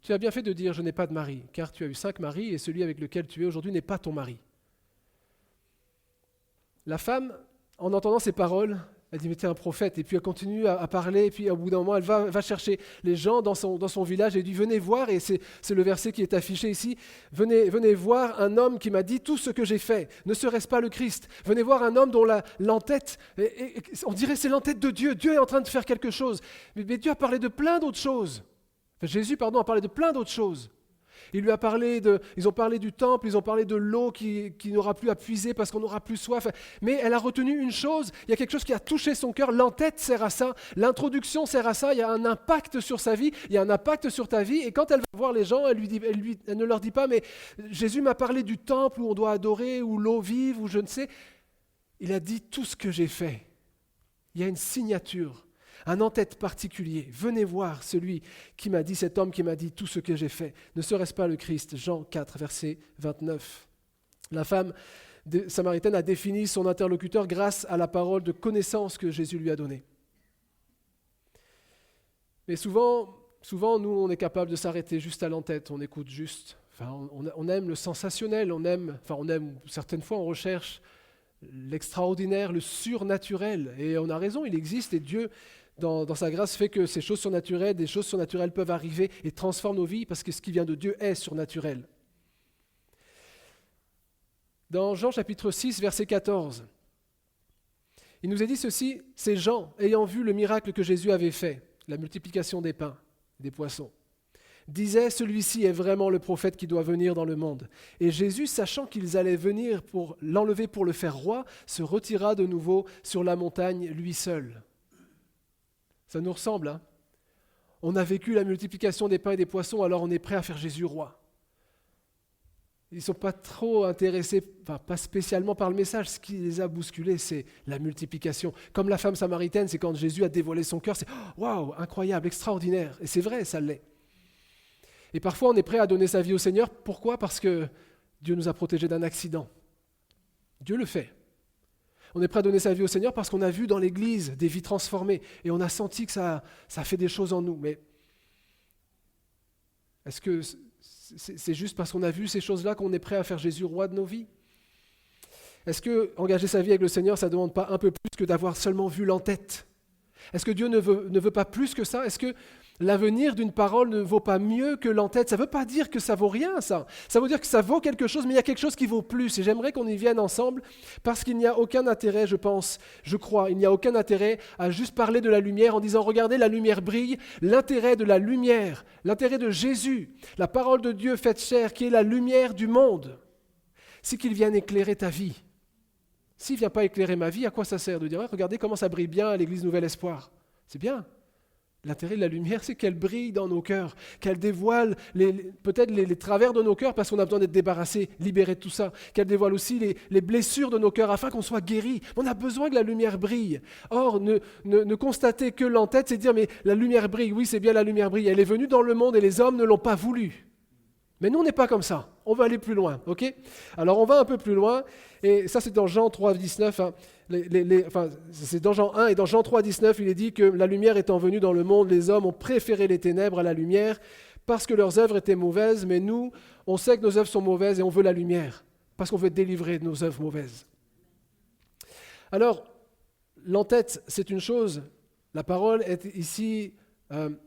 tu as bien fait de dire, je n'ai pas de mari, car tu as eu 5 maris et celui avec lequel tu es aujourd'hui n'est pas ton mari. La femme, en entendant ces paroles, elle dit, mais tu es un prophète. Et puis elle continue à parler. Et puis au bout d'un moment, elle va chercher les gens dans son village. Et dit, venez voir, et c'est le verset qui est affiché ici. Venez voir un homme qui m'a dit tout ce que j'ai fait. Ne serait-ce pas le Christ ? Venez voir un homme dont l'en-tête, on dirait c'est l'en-tête de Dieu. Dieu est en train de faire quelque chose. Mais Dieu a parlé de plein d'autres choses. Jésus, a parlé de plein d'autres choses. Ils ont parlé du temple, ils ont parlé de l'eau qui n'aura plus à puiser parce qu'on n'aura plus soif. Mais elle a retenu une chose, il y a quelque chose qui a touché son cœur, l'en-tête sert à ça, l'introduction sert à ça, il y a un impact sur sa vie, il y a un impact sur ta vie. Et quand elle va voir les gens, elle ne leur dit pas, mais Jésus m'a parlé du temple où on doit adorer, où l'eau vive, ou je ne sais. il a dit tout ce que j'ai fait. Il y a une signature, un en-tête particulier. Venez voir celui qui m'a dit, cet homme qui m'a dit tout ce que j'ai fait. Ne serait-ce pas le Christ? Jean 4, verset 29. La femme samaritaine a défini son interlocuteur grâce à la parole de connaissance que Jésus lui a donnée. Mais souvent, nous, on est capable de s'arrêter juste à l'entête, on écoute juste. Enfin, on aime le sensationnel, on aime, certaines fois, on recherche l'extraordinaire, le surnaturel. Et on a raison, il existe, et Dieu, dans sa grâce, fait que ces choses surnaturelles, des choses surnaturelles peuvent arriver et transforment nos vies, parce que ce qui vient de Dieu est surnaturel. Dans Jean chapitre 6, verset 14, il nous est dit ceci: ces gens, ayant vu le miracle que Jésus avait fait, la multiplication des pains, des poissons, disaient, celui-ci est vraiment le prophète qui doit venir dans le monde. Et Jésus, sachant qu'ils allaient venir pour l'enlever pour le faire roi, se retira de nouveau sur la montagne lui seul. Ça nous ressemble, hein? On a vécu la multiplication des pains et des poissons, alors on est prêt à faire Jésus roi. Ils ne sont pas trop intéressés, pas spécialement par le message. Ce qui les a bousculés, c'est la multiplication. Comme la femme samaritaine, c'est quand Jésus a dévoilé son cœur, c'est « Waouh, incroyable, extraordinaire !» Et c'est vrai, ça l'est. Et parfois, on est prêt à donner sa vie au Seigneur. Pourquoi? Parce que Dieu nous a protégés d'un accident. Dieu le fait. On est prêt à donner sa vie au Seigneur parce qu'on a vu dans l'Église des vies transformées et on a senti que ça fait des choses en nous. Mais est-ce que c'est juste parce qu'on a vu ces choses-là qu'on est prêt à faire Jésus roi de nos vies? Est-ce que engager sa vie avec le Seigneur, ça ne demande pas un peu plus que d'avoir seulement vu l'en-tête? Est-ce que Dieu ne veut pas plus que ça? Est-ce que l'avenir d'une parole ne vaut pas mieux que l'en-tête? Ça ne veut pas dire que ça vaut rien, ça. Ça veut dire que ça vaut quelque chose, mais il y a quelque chose qui vaut plus. Et j'aimerais qu'on y vienne ensemble, parce qu'il n'y a aucun intérêt, je crois, il n'y a aucun intérêt à juste parler de la lumière en disant, regardez, la lumière brille. L'intérêt de la lumière, l'intérêt de Jésus, la parole de Dieu faite chair, qui est la lumière du monde, c'est qu'il vienne éclairer ta vie. S'il ne vient pas éclairer ma vie, à quoi ça sert de dire, regardez comment ça brille bien à l'Église Nouvel Espoir? C'est bien. L'intérêt de la lumière, c'est qu'elle brille dans nos cœurs, qu'elle dévoile peut-être les travers de nos cœurs parce qu'on a besoin d'être débarrassé, libéré de tout ça, qu'elle dévoile aussi les blessures de nos cœurs afin qu'on soit guéri. On a besoin que la lumière brille. Or, ne constater que l'en-tête, c'est dire, mais la lumière brille, oui, c'est bien, la lumière brille. Elle est venue dans le monde et les hommes ne l'ont pas voulu. Mais nous, on n'est pas comme ça. On va aller plus loin, ok? Alors, on va un peu plus loin, et ça, c'est dans Jean 3, 19. Hein. C'est dans Jean 1, et dans Jean 3, 19, il est dit que la lumière étant venue dans le monde, les hommes ont préféré les ténèbres à la lumière parce que leurs œuvres étaient mauvaises, mais nous, on sait que nos œuvres sont mauvaises et on veut la lumière parce qu'on veut être délivré de nos œuvres mauvaises. Alors, l'en-tête, c'est une chose. La parole est ici...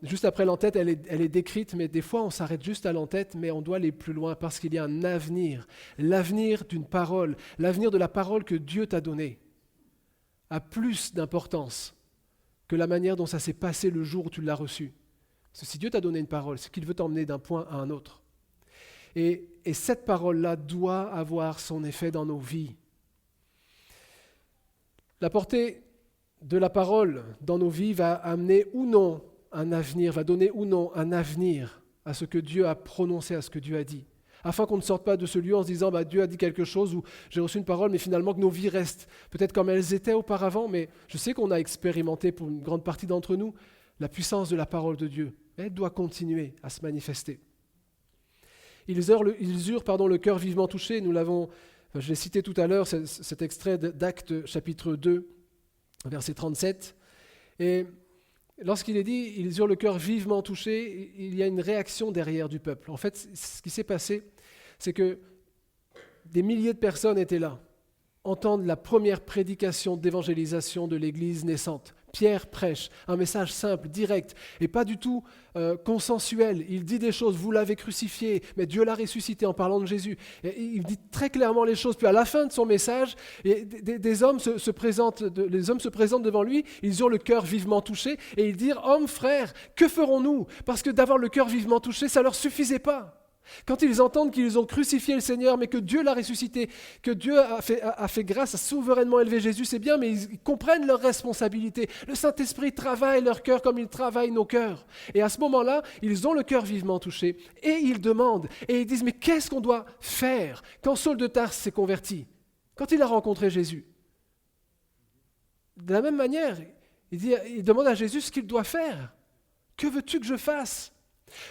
juste après l'en-tête, elle est décrite, mais des fois on s'arrête juste à l'en-tête, mais on doit aller plus loin parce qu'il y a un avenir. L'avenir d'une parole, l'avenir de la parole que Dieu t'a donnée a plus d'importance que la manière dont ça s'est passé le jour où tu l'as reçue. Parce que si Dieu t'a donné une parole, c'est qu'il veut t'emmener d'un point à un autre. Et cette parole-là doit avoir son effet dans nos vies. La portée de la parole dans nos vies va amener ou non un avenir, va donner ou non un avenir à ce que Dieu a prononcé, à ce que Dieu a dit. Afin qu'on ne sorte pas de ce lieu en se disant Dieu a dit quelque chose ou j'ai reçu une parole, mais finalement que nos vies restent peut-être comme elles étaient auparavant, mais je sais qu'on a expérimenté pour une grande partie d'entre nous la puissance de la parole de Dieu. Elle doit continuer à se manifester. Ils eurent le cœur vivement touché, je l'ai cité tout à l'heure, cet extrait d'Actes chapitre 2, verset 37, et lorsqu'il est dit « ils eurent le cœur vivement touché », il y a une réaction derrière du peuple. En fait, ce qui s'est passé, c'est que des milliers de personnes étaient là, entendent la première prédication d'évangélisation de l'Église naissante. Pierre prêche un message simple, direct, et pas du tout consensuel. Il dit des choses, vous l'avez crucifié, mais Dieu l'a ressuscité en parlant de Jésus. Et il dit très clairement les choses. Puis à la fin de son message, des hommes se présentent devant lui, ils ont le cœur vivement touché, et ils disent « Hommes, frères, que ferons-nous » Parce que d'avoir le cœur vivement touché, ça ne leur suffisait pas. Quand ils entendent qu'ils ont crucifié le Seigneur, mais que Dieu l'a ressuscité, que Dieu a fait grâce, a souverainement élevé Jésus, c'est bien, mais ils comprennent leur responsabilité. Le Saint-Esprit travaille leur cœur comme il travaille nos cœurs. Et à ce moment-là, ils ont le cœur vivement touché. Et ils demandent, et ils disent, mais qu'est-ce qu'on doit faire quand Saul de Tarse s'est converti, quand il a rencontré Jésus? de la même manière, il demande à Jésus ce qu'il doit faire. Que veux-tu que je fasse?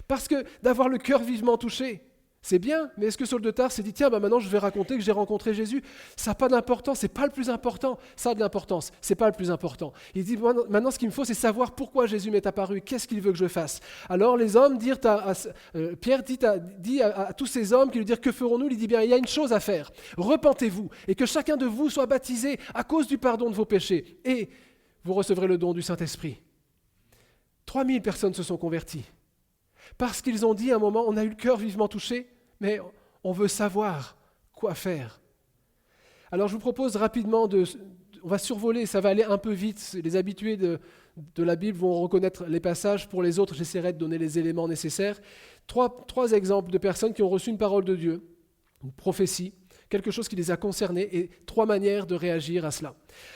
Parce que d'avoir le cœur vivement touché, c'est bien, mais est-ce que Saul de Tarse s'est dit, tiens, maintenant je vais raconter que j'ai rencontré Jésus? Ça n'a pas d'importance, c'est pas le plus important. Ça a de l'importance, c'est pas le plus important. Il dit, maintenant ce qu'il me faut, c'est savoir pourquoi Jésus m'est apparu, qu'est-ce qu'il veut que je fasse. Alors les hommes dirent Pierre dit à tous ces hommes qui lui dirent, que ferons-nous? Il dit, bien, il y a une chose à faire, repentez-vous, et que chacun de vous soit baptisé à cause du pardon de vos péchés, et vous recevrez le don du Saint-Esprit. 3000 personnes se sont converties. Parce qu'ils ont dit à un moment, on a eu le cœur vivement touché, mais on veut savoir quoi faire. Alors je vous propose rapidement on va survoler, ça va aller un peu vite. Les habitués de la Bible vont reconnaître les passages. Pour les autres, j'essaierai de donner les éléments nécessaires. Trois exemples de personnes qui ont reçu une parole de Dieu, une prophétie, quelque chose qui les a concernés, et 3 manières de réagir à cela.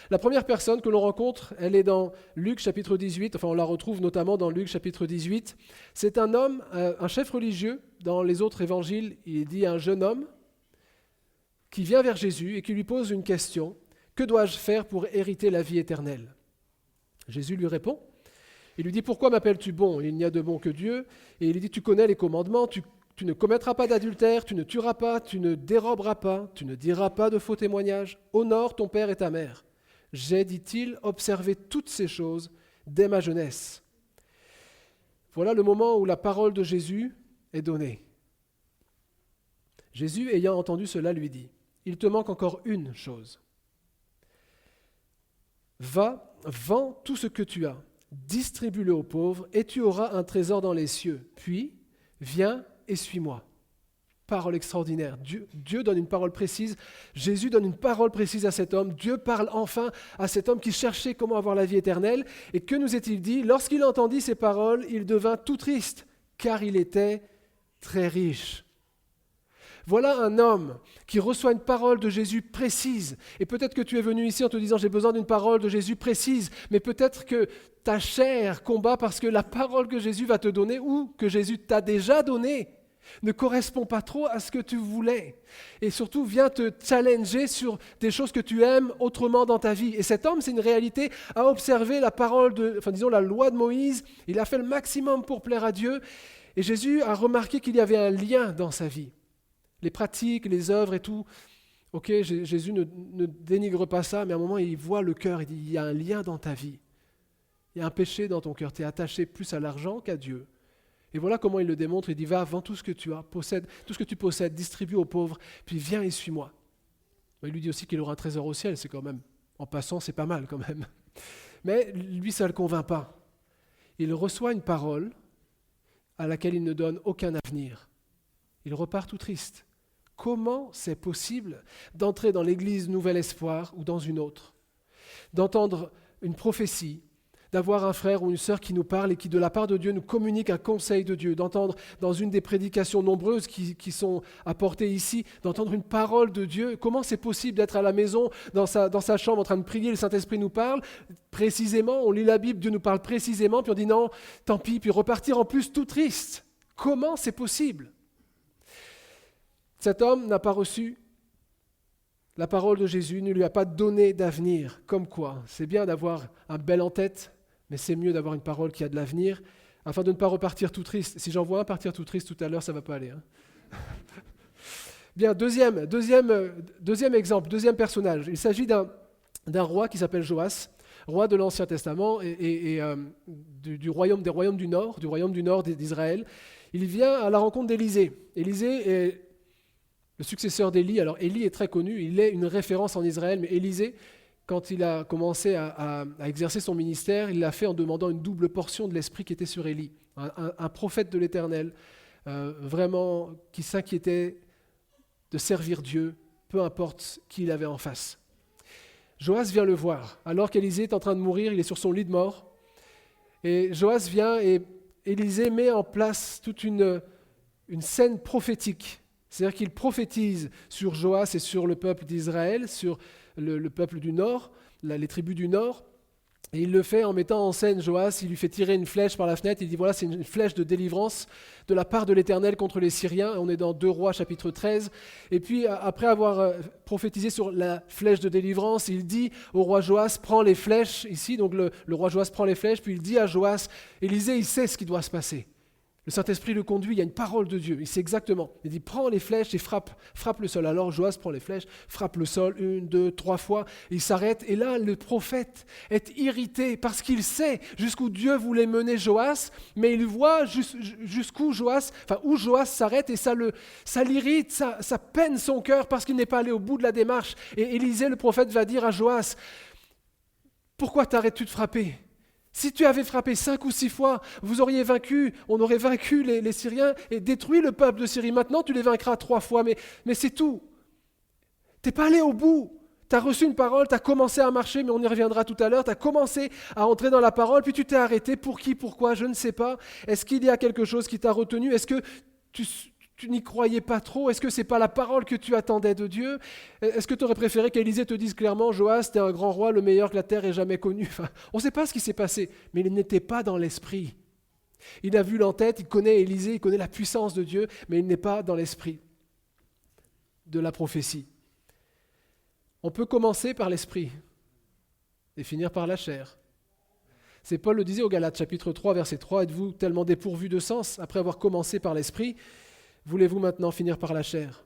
La première personne que l'on rencontre, elle est dans Luc chapitre 18, enfin on la retrouve notamment dans Luc chapitre 18. C'est un homme, un chef religieux. Dans les autres évangiles, il est dit un jeune homme qui vient vers Jésus et qui lui pose une question. Que dois-je faire pour hériter la vie éternelle? Jésus lui répond. Il lui dit, pourquoi m'appelles-tu bon? Il n'y a de bon que Dieu. Et il lui dit, tu connais les commandements, tu ne commettras pas d'adultère, tu ne tueras pas, tu ne déroberas pas, tu ne diras pas de faux témoignages. Honore ton père et ta mère. J'ai, dit-il, observé toutes ces choses dès ma jeunesse. Voilà le moment où la parole de Jésus est donnée. Jésus, ayant entendu cela, lui dit, il te manque encore une chose. Va, vends tout ce que tu as, distribue-le aux pauvres, et tu auras un trésor dans les cieux. Puis, viens et suis-moi. Parole extraordinaire. Dieu donne une parole précise. Jésus donne une parole précise à cet homme. Dieu parle enfin à cet homme qui cherchait comment avoir la vie éternelle. Et que nous est-il dit? Lorsqu'il entendit ces paroles, il devint tout triste, car il était très riche. Voilà un homme qui reçoit une parole de Jésus précise. Et peut-être que tu es venu ici en te disant, j'ai besoin d'une parole de Jésus précise. Mais peut-être que ta chair combat parce que la parole que Jésus va te donner ou que Jésus t'a déjà donnée ne correspond pas trop à ce que tu voulais. Et surtout, vient te challenger sur des choses que tu aimes autrement dans ta vie. Et cet homme, c'est une réalité, a observé la parole la loi de Moïse. Il a fait le maximum pour plaire à Dieu. Et Jésus a remarqué qu'il y avait un lien dans sa vie. Les pratiques, les œuvres et tout. Ok, Jésus ne dénigre pas ça, mais à un moment, il voit le cœur. Il dit, il y a un lien dans ta vie. Il y a un péché dans ton cœur. Tu es attaché plus à l'argent qu'à Dieu. Et voilà comment il le démontre. Il dit, va, vends tout ce que tu as, possède tout ce que tu possèdes, distribue aux pauvres, puis viens et suis-moi. Il lui dit aussi qu'il aura un trésor au ciel. C'est quand même, en passant, c'est pas mal quand même. Mais lui, ça ne le convainc pas. Il reçoit une parole à laquelle il ne donne aucun avenir. Il repart tout triste. Comment c'est possible d'entrer dans l'église Nouvel Espoir ou dans une autre, d'entendre une prophétie, d'avoir un frère ou une sœur qui nous parle et qui, de la part de Dieu, nous communique un conseil de Dieu, d'entendre dans une des prédications nombreuses qui sont apportées ici, d'entendre une parole de Dieu. Comment c'est possible d'être à la maison, dans sa chambre, en train de prier, le Saint-Esprit nous parle précisément, on lit la Bible, Dieu nous parle précisément, puis on dit non, tant pis, puis repartir en plus tout triste. Comment c'est possible? Cet homme n'a pas reçu la parole de Jésus, ne lui a pas donné d'avenir. Comme quoi, c'est bien d'avoir un bel en tête, mais c'est mieux d'avoir une parole qui a de l'avenir, afin de ne pas repartir tout triste. Si j'en vois un partir tout triste tout à l'heure, ça ne va pas aller. Bien, deuxième exemple, deuxième personnage. Il s'agit d'un roi qui s'appelle Joas, roi de l'Ancien Testament et des royaumes du nord d'Israël. Il vient à la rencontre d'Élisée. Élisée est le successeur d'Élie. Alors Élie est très connu, il est une référence en Israël, mais Élisée, quand il a commencé à exercer son ministère, il l'a fait en demandant une double portion de l'esprit qui était sur Élie. Un prophète de l'Éternel, vraiment qui s'inquiétait de servir Dieu, peu importe qui il avait en face. Joas vient le voir, alors qu'Élisée est en train de mourir, il est sur son lit de mort. Et Joas vient et Élisée met en place toute une scène prophétique. C'est-à-dire qu'il prophétise sur Joas et sur le peuple d'Israël, sur le peuple du Nord, les tribus du Nord, Et il le fait en mettant en scène Joas, il lui fait tirer une flèche par la fenêtre, il dit voilà, c'est une flèche de délivrance de la part de l'Éternel contre les Syriens. On est dans 2 Rois chapitre 13. Et puis après avoir prophétisé sur la flèche de délivrance, il dit au roi Joas, prends les flèches ici, donc le roi Joas prend les flèches, puis il dit à Joas, Élisée il sait ce qui doit se passer. Le Saint-Esprit le conduit, il y a une parole de Dieu, il sait exactement. Il dit, prends les flèches et frappe le sol. Alors Joas prend les flèches, frappe le sol 1, 2, 3 fois, il s'arrête. Et là, le prophète est irrité parce qu'il sait jusqu'où Dieu voulait mener Joas, mais il voit jusqu'où Joas s'arrête et ça l'irrite, ça peine son cœur parce qu'il n'est pas allé au bout de la démarche. Et Élisée, le prophète, va dire à Joas, pourquoi t'arrêtes-tu de frapper ? Si tu avais frappé 5 ou 6 fois, on aurait vaincu les Syriens et détruit le peuple de Syrie. Maintenant, tu les vaincras 3 fois, mais c'est tout. Tu n'es pas allé au bout. Tu as reçu une parole, tu as commencé à marcher, mais on y reviendra tout à l'heure. Tu as commencé à entrer dans la parole, puis tu t'es arrêté. Pour qui, pourquoi, je ne sais pas. Est-ce qu'il y a quelque chose qui t'a retenu ? Est-ce que tu n'y croyais pas trop ? Est-ce que ce n'est pas la parole que tu attendais de Dieu ? Est-ce que tu aurais préféré qu'Élisée te dise clairement « Joas, t'es un grand roi, le meilleur que la terre ait jamais connu ?» On ne sait pas ce qui s'est passé, mais il n'était pas dans l'esprit. Il a vu l'entête, il connaît Élisée, il connaît la puissance de Dieu, mais il n'est pas dans l'esprit de la prophétie. On peut commencer par l'esprit et finir par la chair. C'est Paul le disait au Galates, chapitre 3, verset 3, « Êtes-vous tellement dépourvus de sens, après avoir commencé par l'esprit, voulez-vous maintenant finir par la chair ?»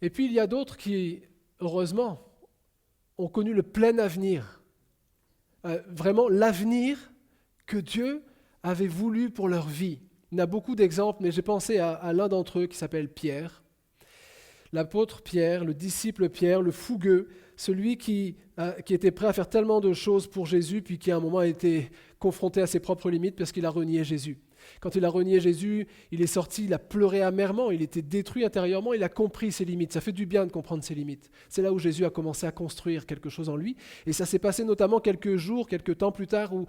Et puis il y a d'autres qui, heureusement, ont connu le plein avenir. Vraiment l'avenir que Dieu avait voulu pour leur vie. Il y a beaucoup d'exemples, mais j'ai pensé à l'un d'entre eux qui s'appelle Pierre. L'apôtre Pierre, le disciple Pierre, le fougueux, celui qui était prêt à faire tellement de choses pour Jésus, puis qui à un moment a été confronté à ses propres limites parce qu'il a renié Jésus. Quand il a renié Jésus, il est sorti, il a pleuré amèrement, il était détruit intérieurement, il a compris ses limites. Ça fait du bien de comprendre ses limites. C'est là où Jésus a commencé à construire quelque chose en lui. Et ça s'est passé notamment quelques temps plus tard, où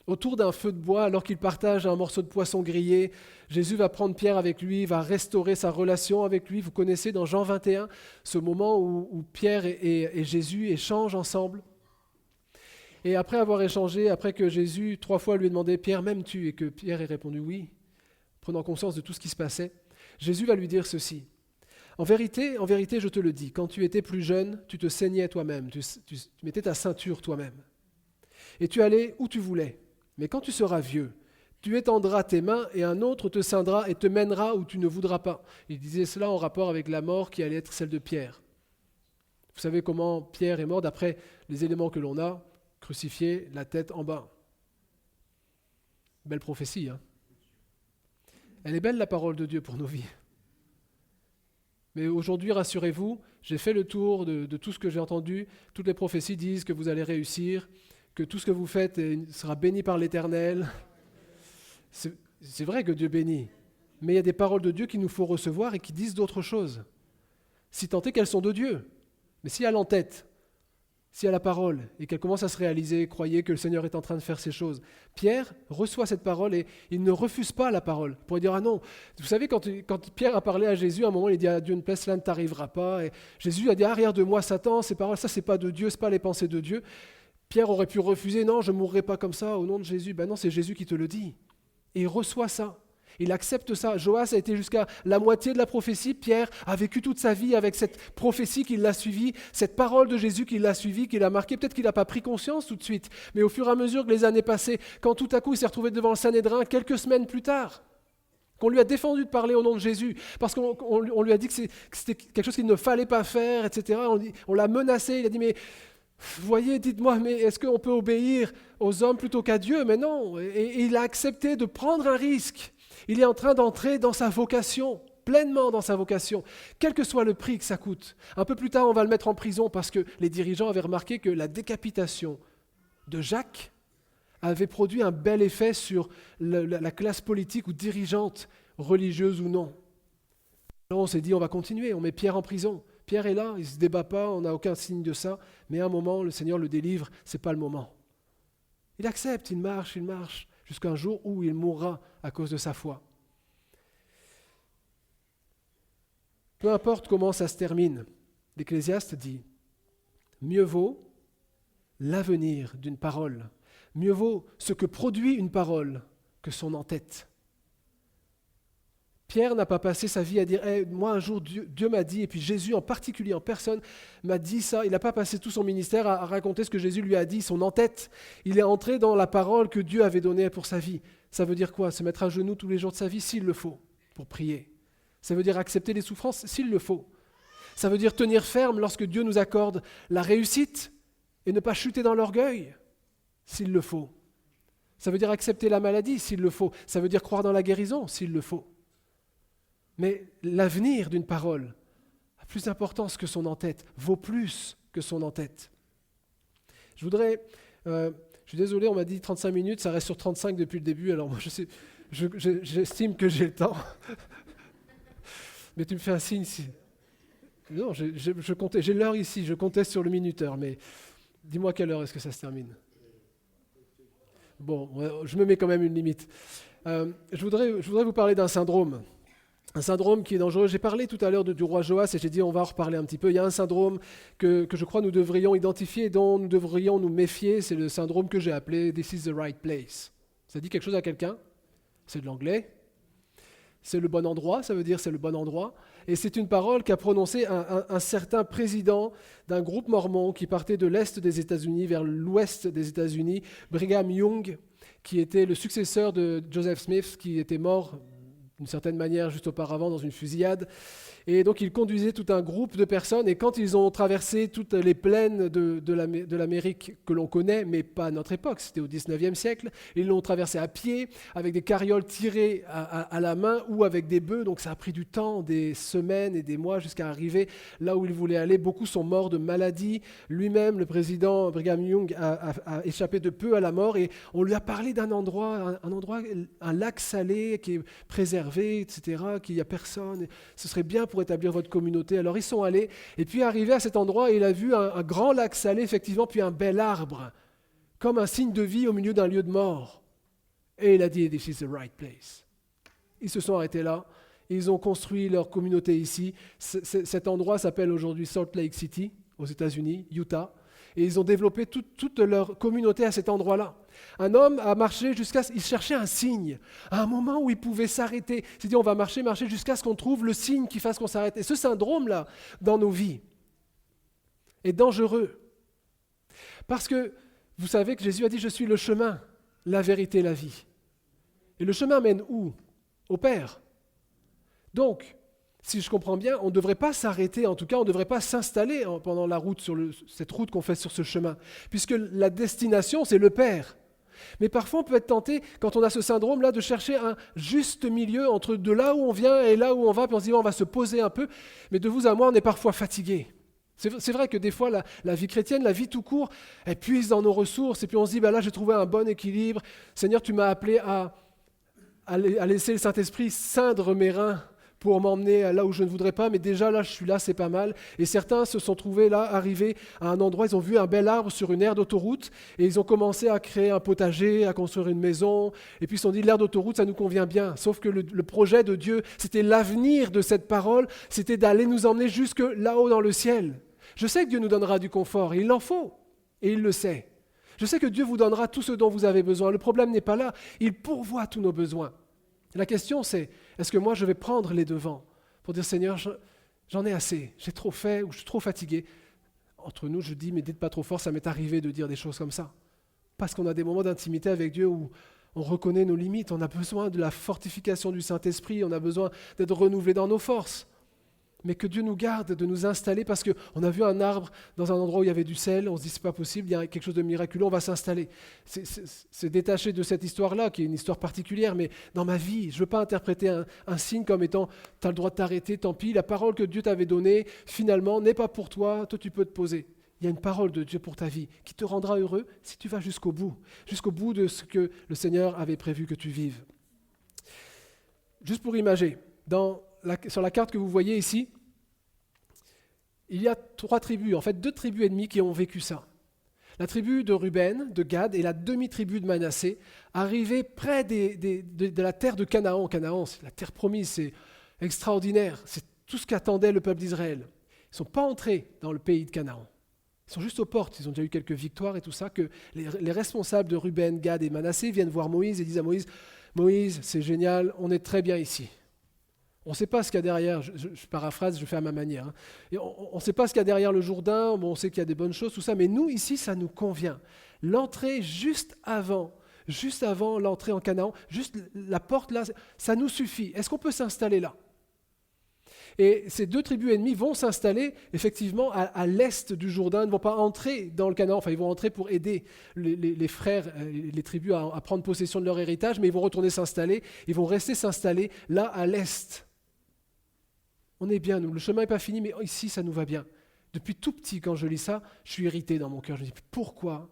autour d'un feu de bois, alors qu'il partage un morceau de poisson grillé, Jésus va prendre Pierre avec lui, va restaurer sa relation avec lui. Vous connaissez dans Jean 21 ce moment où Pierre et Jésus échangent ensemble. Et après avoir échangé, après que Jésus 3 fois lui ait demandé « Pierre, m'aimes-tu » et que Pierre ait répondu « Oui », prenant conscience de tout ce qui se passait, Jésus va lui dire ceci. En vérité, je te le dis, quand tu étais plus jeune, tu te ceignais toi-même, tu mettais ta ceinture toi-même. Et tu allais où tu voulais. Mais quand tu seras vieux, tu étendras tes mains et un autre te ceindra et te mènera où tu ne voudras pas. Il disait cela en rapport avec la mort qui allait être celle de Pierre. Vous savez comment Pierre est mort d'après les éléments que l'on a, crucifié, la tête en bas. Belle prophétie, hein ? Elle est belle la parole de Dieu pour nos vies. Mais aujourd'hui, rassurez-vous, j'ai fait le tour de tout ce que j'ai entendu. Toutes les prophéties disent que vous allez réussir, que tout ce que vous faites sera béni par l'Éternel. C'est vrai que Dieu bénit, mais il y a des paroles de Dieu qu'il nous faut recevoir et qui disent d'autres choses. Si tant est qu'elles sont de Dieu. Mais si à l'entête, si à la parole, et qu'elle commence à se réaliser, croyez que le Seigneur est en train de faire ces choses. Pierre reçoit cette parole et il ne refuse pas la parole. Pour dire, ah non, vous savez, quand Pierre a parlé à Jésus, à un moment, il dit, à Dieu ne plaise, cela ne t'arrivera pas. Et Jésus a dit, arrière de moi, Satan, ces paroles, ça, c'est pas de Dieu, c'est pas les pensées de Dieu. Pierre aurait pu refuser, non, je ne mourrai pas comme ça, au nom de Jésus. Ben non, c'est Jésus qui te le dit. Et il reçoit ça. Il accepte ça. Joas a été jusqu'à la moitié de la prophétie. Pierre a vécu toute sa vie avec cette prophétie qui l'a suivi, cette parole de Jésus qui l'a suivi, qui l'a marqué. Peut-être qu'il n'a pas pris conscience tout de suite, mais au fur et à mesure que les années passaient, quand tout à coup il s'est retrouvé devant le Sanhédrin quelques semaines plus tard, qu'on lui a défendu de parler au nom de Jésus, parce qu'on lui a dit que c'était quelque chose qu'il ne fallait pas faire, etc. On l'a menacé, il a dit, mais voyez, dites-moi, mais est-ce qu'on peut obéir aux hommes plutôt qu'à Dieu ? Mais non, et il a accepté de prendre un risque. Il est en train d'entrer dans sa vocation, pleinement dans sa vocation, quel que soit le prix que ça coûte. Un peu plus tard, on va le mettre en prison parce que les dirigeants avaient remarqué que la décapitation de Jacques avait produit un bel effet sur la classe politique ou dirigeante, religieuse ou non. Alors on s'est dit, on va continuer, on met Pierre en prison. Pierre est là, il ne se débat pas, on n'a aucun signe de ça, mais à un moment, le Seigneur le délivre, ce n'est pas le moment. Il accepte, il marche, jusqu'à un jour où il mourra à cause de sa foi. Peu importe comment ça se termine, l'Ecclésiaste dit « Mieux vaut l'avenir d'une parole. Mieux vaut ce que produit une parole que son en-tête. Pierre n'a pas passé sa vie à dire hey, « moi un jour Dieu m'a dit » et puis Jésus en particulier, en personne, m'a dit ça. Il n'a pas passé tout son ministère à raconter ce que Jésus lui a dit, son en-tête. Il est entré dans la parole que Dieu avait donnée pour sa vie. Ça veut dire quoi? Se mettre à genoux tous les jours de sa vie s'il le faut, pour prier. Ça veut dire accepter les souffrances s'il le faut. Ça veut dire tenir ferme lorsque Dieu nous accorde la réussite et ne pas chuter dans l'orgueil s'il le faut. Ça veut dire accepter la maladie s'il le faut. Ça veut dire croire dans la guérison s'il le faut. Mais l'avenir d'une parole a plus d'importance que son en-tête, vaut plus que son en-tête. Je suis désolé, on m'a dit 35 minutes, ça reste sur 35 depuis le début, alors moi j'estime que j'ai le temps. Mais tu me fais un signe si... Non, je comptais, j'ai l'heure ici, je comptais sur le minuteur, mais dis-moi à quelle heure est-ce que ça se termine. Bon, je me mets quand même une limite. Je voudrais vous parler d'un syndrome. Un syndrome qui est dangereux. J'ai parlé tout à l'heure du roi Joas et j'ai dit on va en reparler un petit peu. Il y a un syndrome que je crois nous devrions identifier et dont nous devrions nous méfier. C'est le syndrome que j'ai appelé « This is the right place ». Ça dit quelque chose à quelqu'un? C'est de l'anglais. C'est le bon endroit, ça veut dire c'est le bon endroit. Et c'est une parole qu'a prononcée un certain président d'un groupe mormon qui partait de l'est des États-Unis vers l'ouest des États-Unis, Brigham Young, qui était le successeur de Joseph Smith, qui était mort d'une certaine manière juste auparavant dans une fusillade. Et donc il conduisait tout un groupe de personnes et quand ils ont traversé toutes les plaines de l'Amérique que l'on connaît, mais pas à notre époque, c'était au 19e siècle, ils l'ont traversé à pied, avec des carrioles tirées à la main ou avec des bœufs, donc ça a pris du temps, des semaines et des mois jusqu'à arriver là où ils voulaient aller. Beaucoup sont morts de maladie. Lui-même, le président Brigham Young, a échappé de peu à la mort et on lui a parlé d'un endroit, un lac salé qui est préservé, etc., qu'il n'y a personne. Ce serait bien pour établir votre communauté. Alors ils sont allés, et puis arrivé à cet endroit, il a vu un grand lac salé, effectivement, puis un bel arbre, comme un signe de vie au milieu d'un lieu de mort. Et il a dit, this is the right place. Ils se sont arrêtés là, ils ont construit leur communauté ici. Cet endroit s'appelle aujourd'hui Salt Lake City, aux États-Unis, Utah, et ils ont développé toute leur communauté à cet endroit-là. Un homme a marché il cherchait un signe, à un moment où il pouvait s'arrêter. Il s'est dit, on va marcher jusqu'à ce qu'on trouve le signe qui fasse qu'on s'arrête. Et ce syndrome-là, dans nos vies, est dangereux. Parce que vous savez que Jésus a dit, je suis le chemin, la vérité, la vie. Et le chemin mène où? Au Père. Donc, si je comprends bien, on ne devrait pas s'arrêter, en tout cas, on ne devrait pas s'installer pendant la route, cette route qu'on fait sur ce chemin, puisque la destination, c'est le Père. Mais parfois, on peut être tenté, quand on a ce syndrome-là, de chercher un juste milieu entre de là où on vient et là où on va, puis on se dit, on va se poser un peu, mais de vous à moi, on est parfois fatigué. C'est vrai que des fois, la vie chrétienne, la vie tout court, elle puise dans nos ressources, et puis on se dit, là, j'ai trouvé un bon équilibre. Seigneur, tu m'as appelé à laisser le Saint-Esprit ceindre mes reins, pour m'emmener là où je ne voudrais pas, mais déjà là, je suis là, c'est pas mal. Et certains se sont trouvés là, arrivés à un endroit, ils ont vu un bel arbre sur une aire d'autoroute, et ils ont commencé à créer un potager, à construire une maison, et puis ils se sont dit, l'aire d'autoroute, ça nous convient bien. Sauf que le projet de Dieu, c'était l'avenir de cette parole, c'était d'aller nous emmener jusque là-haut dans le ciel. Je sais que Dieu nous donnera du confort, et il en faut, et il le sait. Je sais que Dieu vous donnera tout ce dont vous avez besoin. Le problème n'est pas là, il pourvoit tous nos besoins. La question c'est, est-ce que moi je vais prendre les devants pour dire Seigneur, j'en ai assez, j'ai trop fait ou je suis trop fatigué. Entre nous, je dis, mais dites pas trop fort, ça m'est arrivé de dire des choses comme ça. Parce qu'on a des moments d'intimité avec Dieu où on reconnaît nos limites, on a besoin de la fortification du Saint-Esprit, on a besoin d'être renouvelé dans nos forces. Mais que Dieu nous garde de nous installer parce qu'on a vu un arbre dans un endroit où il y avait du sel, on se dit c'est pas possible, il y a quelque chose de miraculeux, on va s'installer. C'est détaché de cette histoire-là, qui est une histoire particulière, mais dans ma vie, je ne veux pas interpréter un signe comme étant tu as le droit de t'arrêter, tant pis, la parole que Dieu t'avait donnée, finalement, n'est pas pour toi, toi tu peux te poser. Il y a une parole de Dieu pour ta vie qui te rendra heureux si tu vas jusqu'au bout de ce que le Seigneur avait prévu que tu vives. Juste pour imager, sur la carte que vous voyez ici, il y a 3 tribus, en fait 2 tribus ennemies qui ont vécu ça. La tribu de Ruben, de Gad et la demi-tribu de Manassé, arrivées près de la terre de Canaan. Canaan, c'est la terre promise, c'est extraordinaire, c'est tout ce qu'attendait le peuple d'Israël. Ils ne sont pas entrés dans le pays de Canaan. Ils Ils sont juste aux portes, ils ont déjà eu quelques victoires et tout ça, que les responsables de Ruben, Gad et Manassé viennent voir Moïse et disent à Moïse, « Moïse, c'est génial, on est très bien ici. On ne sait pas ce qu'il y a derrière, je paraphrase, je fais à ma manière. Hein. Et on ne sait pas ce qu'il y a derrière le Jourdain, bon, on sait qu'il y a des bonnes choses, tout ça, mais nous, ici, ça nous convient. L'entrée juste avant l'entrée en Canaan, juste la porte là, ça nous suffit. Est-ce qu'on peut s'installer là ? Et ces deux tribus ennemies vont s'installer effectivement à l'est du Jourdain, ils ne vont pas entrer dans le Canaan, enfin ils vont entrer pour aider les frères, les tribus à prendre possession de leur héritage, mais ils vont retourner s'installer, ils vont rester s'installer là à l'est. On est bien, nous, le chemin n'est pas fini, mais ici ça nous va bien. Depuis tout petit, quand je lis ça, je suis irrité dans mon cœur, je me dis pourquoi ?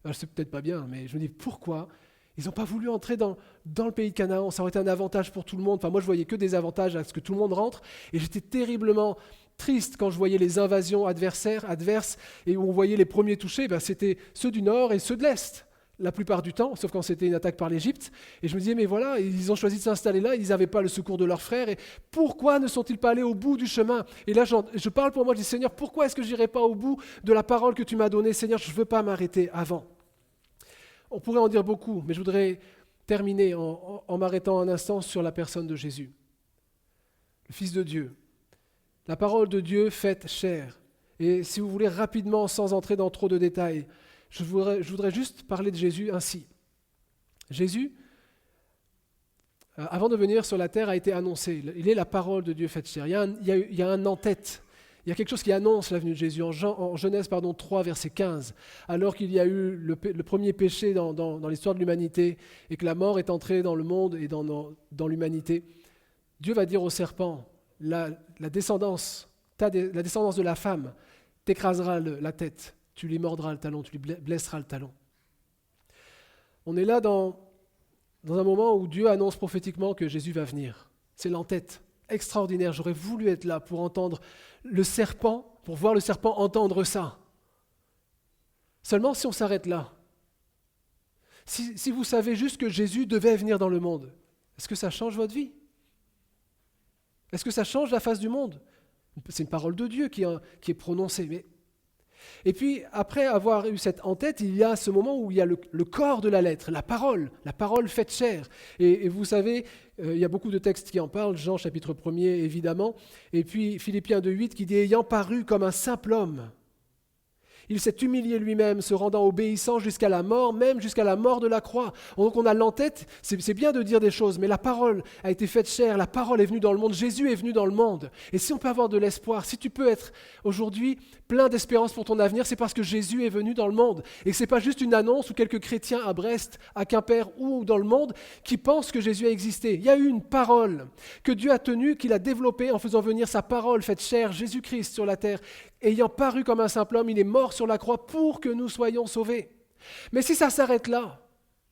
Alors, c'est peut-être pas bien, mais je me dis pourquoi ? Ils n'ont pas voulu entrer dans le pays de Canaan, ça aurait été un avantage pour tout le monde. Enfin, moi, je voyais que des avantages à ce que tout le monde rentre, et j'étais terriblement triste quand je voyais les invasions adverses, et où on voyait les premiers touchés, c'était ceux du nord et ceux de l'est, la plupart du temps, sauf quand c'était une attaque par l'Égypte. Et je me disais, mais voilà, ils ont choisi de s'installer là, ils n'avaient pas le secours de leurs frères, et pourquoi ne sont-ils pas allés au bout du chemin ? Et là, je parle pour moi, je dis, Seigneur, pourquoi est-ce que je n'irai pas au bout de la parole que tu m'as donnée ? Seigneur, je ne veux pas m'arrêter avant. On pourrait en dire beaucoup, mais je voudrais terminer en m'arrêtant un instant sur la personne de Jésus, le Fils de Dieu. La parole de Dieu faite chair. Et si vous voulez rapidement, sans entrer dans trop de détails, je voudrais juste parler de Jésus ainsi. Jésus, avant de venir sur la terre, a été annoncé. Il est la parole de Dieu faite chair. Il y a un en-tête. Il y a quelque chose qui annonce la venue de Jésus. En Genèse 3, verset 15, alors qu'il y a eu le premier péché dans l'histoire de l'humanité et que la mort est entrée dans le monde et dans l'humanité, Dieu va dire au serpent, la descendance de la femme t'écrasera la tête, tu lui mordras le talon, tu lui blesseras le talon. On est là dans un moment où Dieu annonce prophétiquement que Jésus va venir. C'est l'en-tête. Extraordinaire, j'aurais voulu être là pour entendre le serpent, pour voir le serpent entendre ça. Seulement si on s'arrête là, si vous savez juste que Jésus devait venir dans le monde, est-ce que ça change votre vie ? Est-ce que ça change la face du monde ? C'est une parole de Dieu qui est prononcée. Et puis, après avoir eu cette en-tête, il y a ce moment où il y a le corps de la lettre, la parole faite chair. Et vous savez, il y a beaucoup de textes qui en parlent, Jean chapitre 1er évidemment, et puis Philippiens 2,8 qui dit « Ayant paru comme un simple homme ». Il s'est humilié lui-même, se rendant obéissant jusqu'à la mort, même jusqu'à la mort de la croix. Donc on a l'en-tête, c'est bien de dire des choses, mais la parole a été faite chair, la parole est venue dans le monde, Jésus est venu dans le monde. Et si on peut avoir de l'espoir, si tu peux être aujourd'hui plein d'espérance pour ton avenir, c'est parce que Jésus est venu dans le monde. Et que ce n'est pas juste une annonce où quelques chrétiens à Brest, à Quimper ou dans le monde qui pensent que Jésus a existé. Il y a eu une parole que Dieu a tenue, qu'il a développée en faisant venir sa parole faite chair, Jésus-Christ sur la terre. Ayant paru comme un simple homme, il est mort sur la croix pour que nous soyons sauvés. Mais si ça s'arrête là,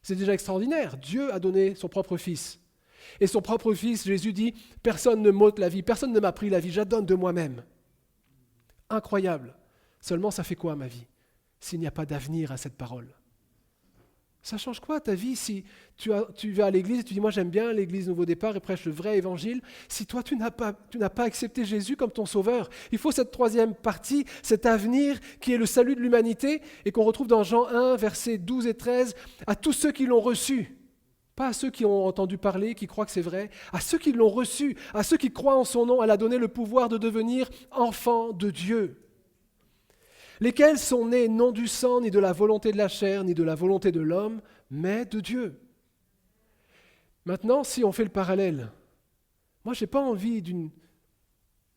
c'est déjà extraordinaire. Dieu a donné son propre Fils. Et son propre Fils, Jésus dit, « Personne ne m'ôte la vie, personne ne m'a pris la vie, je la donne de moi-même. » Incroyable. Seulement, ça fait quoi ma vie s'il n'y a pas d'avenir à cette parole ? Ça change quoi ta vie si tu vas à l'église et tu dis « Moi j'aime bien l'église Nouveau Départ et prêche le vrai évangile ». Si toi tu n'as pas accepté Jésus comme ton sauveur, il faut cette troisième partie, cet avenir qui est le salut de l'humanité et qu'on retrouve dans Jean 1, versets 12 et 13, à tous ceux qui l'ont reçu. Pas à ceux qui ont entendu parler, qui croient que c'est vrai, à ceux qui l'ont reçu, à ceux qui croient en son nom, elle a donné le pouvoir de devenir enfants de Dieu. Lesquels sont nés non du sang, ni de la volonté de la chair, ni de la volonté de l'homme, mais de Dieu. Maintenant, si on fait le parallèle, moi, je n'ai pas envie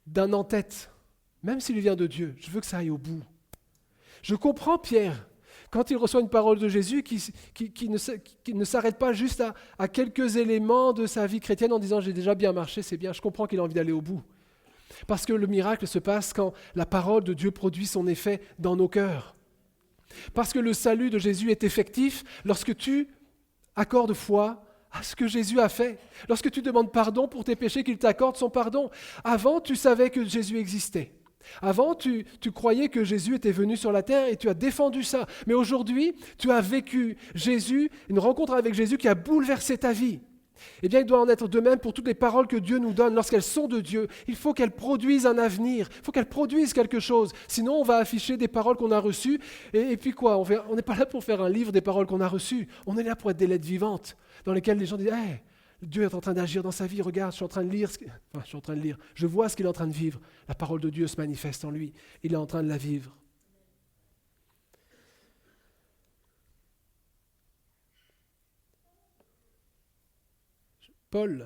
d'un en-tête, même s'il vient de Dieu. Je veux que ça aille au bout. Je comprends Pierre, quand il reçoit une parole de Jésus qui ne s'arrête pas juste à quelques éléments de sa vie chrétienne en disant « j'ai déjà bien marché, c'est bien », je comprends qu'il a envie d'aller au bout. Parce que le miracle se passe quand la parole de Dieu produit son effet dans nos cœurs. Parce que le salut de Jésus est effectif lorsque tu accordes foi à ce que Jésus a fait. Lorsque tu demandes pardon pour tes péchés, qu'il t'accorde son pardon. Avant, tu savais que Jésus existait. Avant, tu croyais que Jésus était venu sur la terre et tu as défendu ça. Mais aujourd'hui, tu as vécu Jésus, une rencontre avec Jésus qui a bouleversé ta vie. Eh bien, il doit en être de même pour toutes les paroles que Dieu nous donne. Lorsqu'elles sont de Dieu, il faut qu'elles produisent un avenir, il faut qu'elles produisent quelque chose. Sinon, on va afficher des paroles qu'on a reçues, et puis quoi? On n'est pas là pour faire un livre des paroles qu'on a reçues, on est là pour être des lettres vivantes, dans lesquelles les gens disent « Hey, Dieu est en train d'agir dans sa vie, regarde, je suis en train de lire, je vois ce qu'il est en train de vivre. La parole de Dieu se manifeste en lui, il est en train de la vivre. »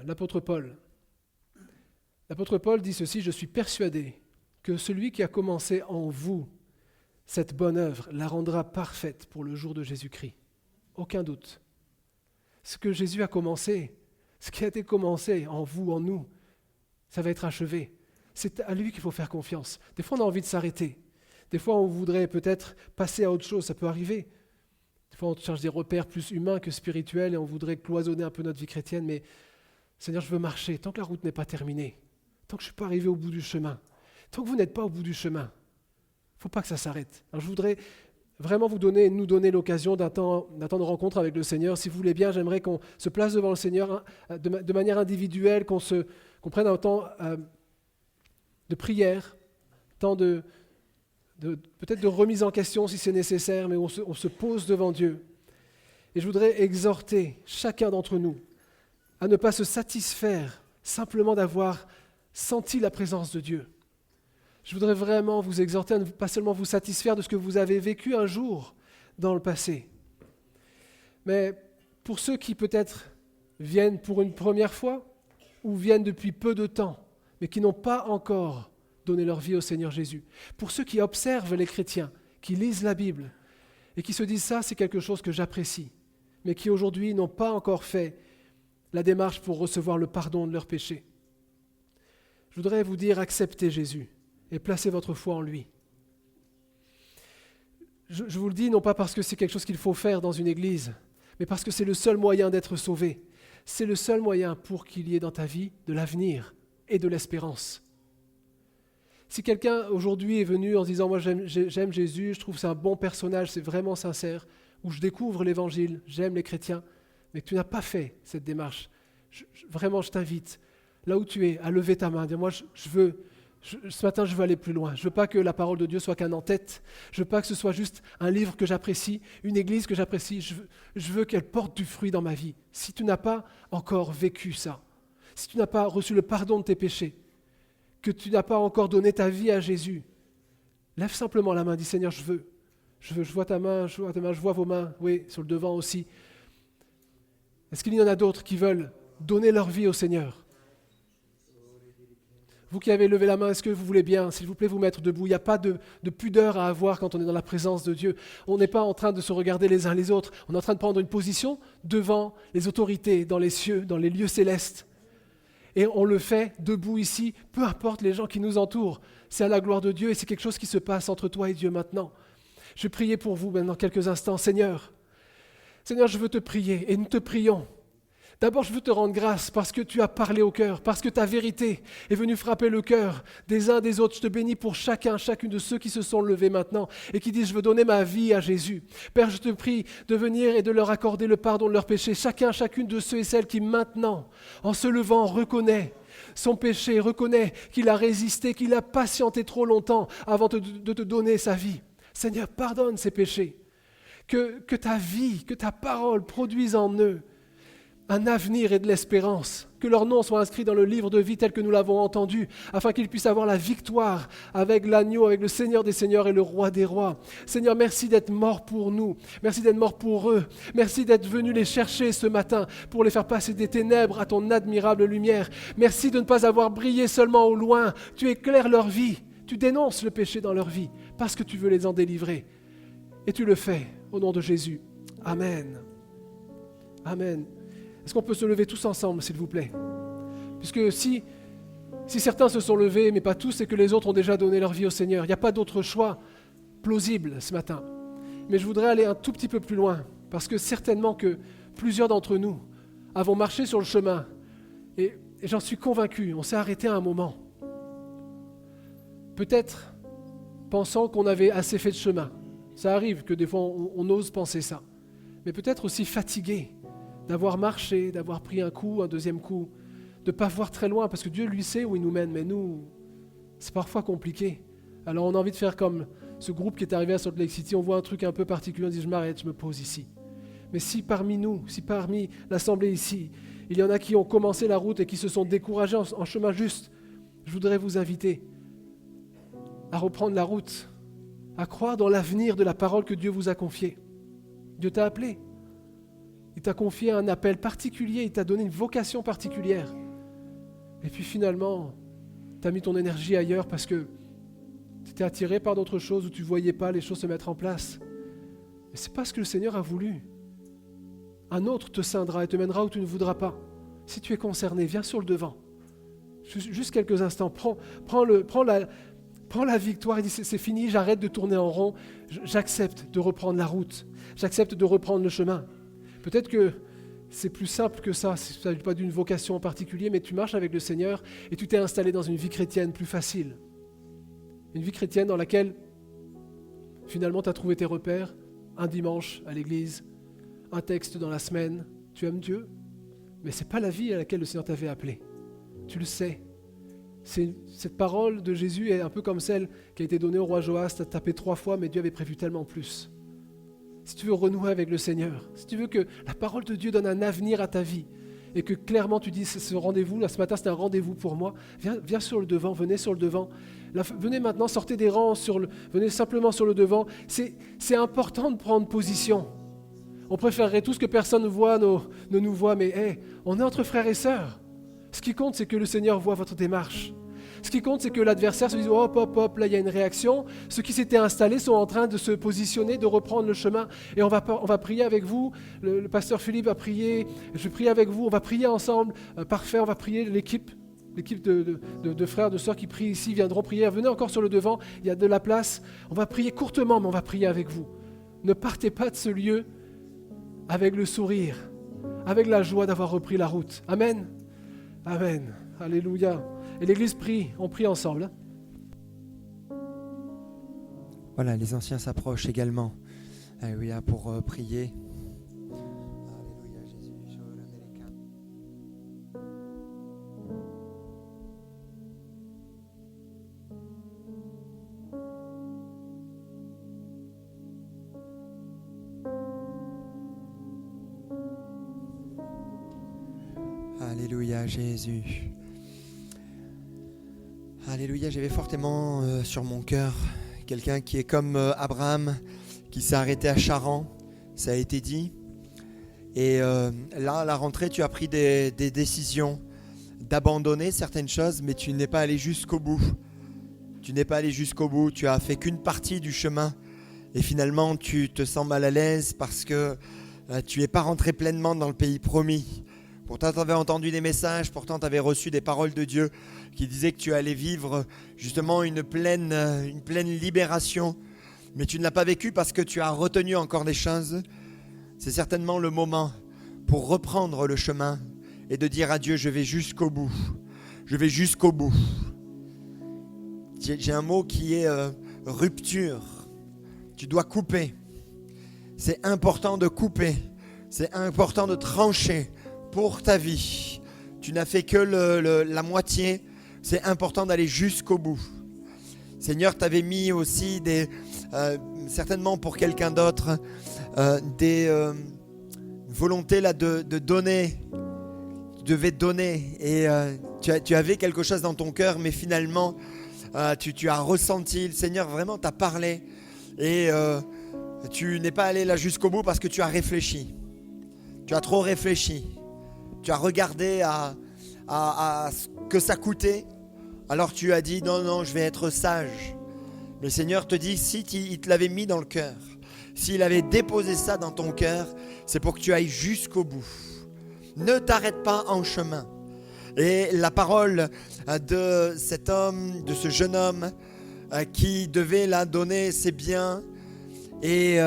L'apôtre Paul dit ceci: « Je suis persuadé que celui qui a commencé en vous cette bonne œuvre la rendra parfaite pour le jour de Jésus-Christ. » Aucun doute. Ce que Jésus a commencé, ce qui a été commencé en vous, en nous, ça va être achevé. C'est à lui qu'il faut faire confiance. Des fois, on a envie de s'arrêter. Des fois, on voudrait peut-être passer à autre chose, ça peut arriver. Des fois, on cherche des repères plus humains que spirituels et on voudrait cloisonner un peu notre vie chrétienne, mais Seigneur, je veux marcher tant que la route n'est pas terminée, tant que je ne suis pas arrivé au bout du chemin, tant que vous n'êtes pas au bout du chemin. Il ne faut pas que ça s'arrête. Alors je voudrais vraiment nous donner l'occasion d'un temps de rencontre avec le Seigneur. Si vous voulez bien, j'aimerais qu'on se place devant le Seigneur de manière individuelle, qu'on prenne un temps de prière, temps peut-être de remise en question si c'est nécessaire, mais on se pose devant Dieu. Et je voudrais exhorter chacun d'entre nous à ne pas se satisfaire simplement d'avoir senti la présence de Dieu. Je voudrais vraiment vous exhorter à ne pas seulement vous satisfaire de ce que vous avez vécu un jour dans le passé, mais pour ceux qui peut-être viennent pour une première fois ou viennent depuis peu de temps, mais qui n'ont pas encore donné leur vie au Seigneur Jésus, pour ceux qui observent les chrétiens, qui lisent la Bible et qui se disent « ça, c'est quelque chose que j'apprécie », mais qui aujourd'hui n'ont pas encore fait la démarche pour recevoir le pardon de leurs péchés. Je voudrais vous dire, acceptez Jésus et placez votre foi en lui. Je vous le dis, non pas parce que c'est quelque chose qu'il faut faire dans une église, mais parce que c'est le seul moyen d'être sauvé. C'est le seul moyen pour qu'il y ait dans ta vie de l'avenir et de l'espérance. Si quelqu'un aujourd'hui est venu en se disant « moi j'aime Jésus, je trouve que c'est un bon personnage, c'est vraiment sincère », ou « je découvre l'évangile, j'aime les chrétiens », mais que tu n'as pas fait cette démarche, vraiment je t'invite, là où tu es, à lever ta main, à dire moi ce matin je veux aller plus loin, je ne veux pas que la parole de Dieu soit qu'un en-tête, je ne veux pas que ce soit juste un livre que j'apprécie, une église que j'apprécie, je veux qu'elle porte du fruit dans ma vie. Si tu n'as pas encore vécu ça, si tu n'as pas reçu le pardon de tes péchés, que tu n'as pas encore donné ta vie à Jésus, lève simplement la main, dis Seigneur je vois ta main, je vois vos mains, oui, sur le devant aussi. Est-ce qu'il y en a d'autres qui veulent donner leur vie au Seigneur? Vous qui avez levé la main, est-ce que vous voulez bien, s'il vous plaît, vous mettre debout? Il n'y a pas de pudeur à avoir quand on est dans la présence de Dieu. On n'est pas en train de se regarder les uns les autres. On est en train de prendre une position devant les autorités, dans les cieux, dans les lieux célestes. Et on le fait debout ici, peu importe les gens qui nous entourent. C'est à la gloire de Dieu et c'est quelque chose qui se passe entre toi et Dieu maintenant. Je vais prier pour vous maintenant quelques instants. Seigneur, je veux te prier et nous te prions. D'abord, je veux te rendre grâce parce que tu as parlé au cœur, parce que ta vérité est venue frapper le cœur des uns des autres. Je te bénis pour chacune de ceux qui se sont levés maintenant et qui disent « je veux donner ma vie à Jésus ». Père, je te prie de venir et de leur accorder le pardon de leurs péchés. Chacune de ceux et celles qui maintenant, en se levant, reconnaît son péché, reconnaît qu'il a résisté, qu'il a patienté trop longtemps avant de te donner sa vie. Seigneur, pardonne ces péchés. Que ta vie, que ta parole produise en eux un avenir et de l'espérance, que leur nom soit inscrit dans le livre de vie tel que nous l'avons entendu, afin qu'ils puissent avoir la victoire avec l'agneau, avec le Seigneur des Seigneurs et le Roi des Rois. Seigneur, merci d'être mort pour nous, merci d'être mort pour eux, merci d'être venu les chercher ce matin pour les faire passer des ténèbres à ton admirable lumière. Merci de ne pas avoir brillé seulement au loin, tu éclaires leur vie, tu dénonces le péché dans leur vie, parce que tu veux les en délivrer. Et tu le fais au nom de Jésus. Amen. Amen. Est-ce qu'on peut se lever tous ensemble, s'il vous plaît? Puisque si certains se sont levés, mais pas tous, c'est que les autres ont déjà donné leur vie au Seigneur. Il n'y a pas d'autre choix plausible ce matin. Mais je voudrais aller un tout petit peu plus loin, parce que certainement que plusieurs d'entre nous avons marché sur le chemin, et j'en suis convaincu, on s'est arrêté à un moment. Peut-être pensant qu'on avait assez fait de chemin. Ça arrive que des fois on ose penser ça. Mais peut-être aussi fatigué d'avoir marché, d'avoir pris un coup, un deuxième coup, de ne pas voir très loin, parce que Dieu, lui, sait où il nous mène, mais nous, c'est parfois compliqué. Alors on a envie de faire comme ce groupe qui est arrivé à Salt Lake City, on voit un truc un peu particulier, on dit je m'arrête, je me pose ici. Mais si parmi nous, si parmi l'assemblée ici, il y en a qui ont commencé la route et qui se sont découragés en chemin juste, je voudrais vous inviter à reprendre la route, à croire dans l'avenir de la parole que Dieu vous a confiée. Dieu t'a appelé. Il t'a confié un appel particulier, il t'a donné une vocation particulière. Et puis finalement, tu as mis ton énergie ailleurs parce que tu étais attiré par d'autres choses où tu ne voyais pas les choses se mettre en place. Mais ce n'est pas ce que le Seigneur a voulu. Un autre te scindra et te mènera où tu ne voudras pas. Si tu es concerné, viens sur le devant. Juste quelques instants, prends la victoire et dis c'est fini, j'arrête de tourner en rond, j'accepte de reprendre la route, j'accepte de reprendre le chemin. Peut-être que c'est plus simple que ça, il ne s'agit pas d'une vocation en particulier, mais tu marches avec le Seigneur et tu t'es installé dans une vie chrétienne plus facile. Une vie chrétienne dans laquelle finalement tu as trouvé tes repères, un dimanche à l'église, un texte dans la semaine, tu aimes Dieu, mais ce n'est pas la vie à laquelle le Seigneur t'avait appelé. Tu le sais. Cette parole de Jésus est un peu comme celle qui a été donnée au roi Joas, tu as tapé 3 fois, mais Dieu avait prévu tellement plus. Si tu veux renouer avec le Seigneur, si tu veux que la parole de Dieu donne un avenir à ta vie, et que clairement tu dis ce rendez-vous, là ce matin c'est un rendez-vous pour moi, viens sur le devant, venez sur le devant. Là, venez maintenant, sortez des rangs, venez simplement sur le devant. C'est important de prendre position. On préférerait tous que personne ne nous voit, mais on est entre frères et sœurs. Ce qui compte, c'est que le Seigneur voit votre démarche. Ce qui compte, c'est que l'adversaire se dise « hop, hop, hop, là il y a une réaction ». Ceux qui s'étaient installés sont en train de se positionner, de reprendre le chemin. Et on va prier avec vous. Le pasteur Philippe a prié, je prie avec vous, on va prier ensemble. Parfait, on va prier l'équipe de frères, de sœurs qui prient ici viendront prier. Venez encore sur le devant, il y a de la place. On va prier courtement, mais on va prier avec vous. Ne partez pas de ce lieu avec le sourire, avec la joie d'avoir repris la route. Amen. Amen. Alléluia. Et l'Église prie, on prie ensemble. Voilà, les anciens s'approchent également. Alléluia, pour prier. Alléluia, Jésus. Alléluia, Jésus. Alléluia, j'avais fortement sur mon cœur quelqu'un qui est comme Abraham, qui s'est arrêté à Charan, ça a été dit. Et là, à la rentrée, tu as pris des décisions d'abandonner certaines choses, mais tu n'es pas allé jusqu'au bout. Tu n'es pas allé jusqu'au bout, tu as fait qu'une partie du chemin. Et finalement, tu te sens mal à l'aise parce que tu n'es pas rentré pleinement dans le pays promis. Pourtant, tu avais entendu des messages, pourtant tu avais reçu des paroles de Dieu qui disaient que tu allais vivre justement une pleine libération. Mais tu ne l'as pas vécu parce que tu as retenu encore des choses. C'est certainement le moment pour reprendre le chemin et de dire à Dieu, je vais jusqu'au bout. Je vais jusqu'au bout. J'ai un mot qui est rupture. Tu dois couper. C'est important de couper. C'est important de trancher pour ta vie. Tu n'as fait que la moitié. C'est important d'aller jusqu'au bout. Seigneur, t'avais mis aussi certainement pour quelqu'un d'autre, des volontés là de donner. Tu devais donner et tu avais quelque chose dans ton cœur, mais finalement, tu as ressenti, le Seigneur vraiment t'a parlé et tu n'es pas allé là jusqu'au bout parce que tu as réfléchi. Tu as trop réfléchi. Tu as regardé à ce que ça coûtait. Alors tu as dit non, je vais être sage. Mais le Seigneur te dit, si il te l'avait mis dans le cœur, s'il avait déposé ça dans ton cœur, c'est pour que tu ailles jusqu'au bout. Ne t'arrête pas en chemin. Et la parole de cet homme, de ce jeune homme qui devait là donner ses biens et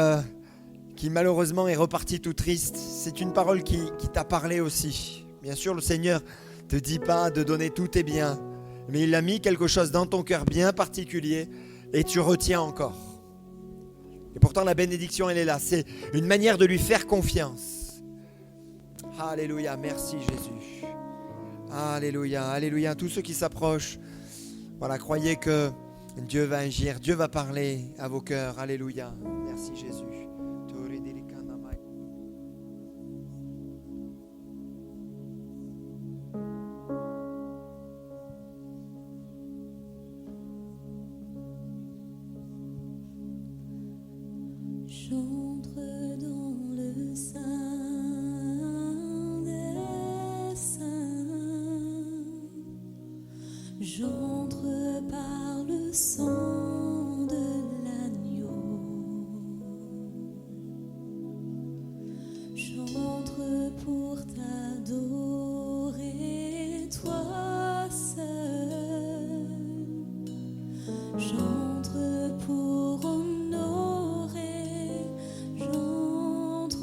qui malheureusement est reparti tout triste, c'est une parole qui t'a parlé aussi. Bien sûr, le Seigneur ne te dit pas de donner tous tes biens, mais il a mis quelque chose dans ton cœur bien particulier et tu retiens encore. Et pourtant, la bénédiction, elle est là. C'est une manière de lui faire confiance. Alléluia, merci Jésus. Alléluia, alléluia. Tous ceux qui s'approchent, voilà, croyez que Dieu va agir, Dieu va parler à vos cœurs. Alléluia, merci Jésus. J'entre dans le sein des saints, j'entre par le sang de l'agneau, j'entre pour t'adorer, toi seul, j'entre pour honorer, j'entre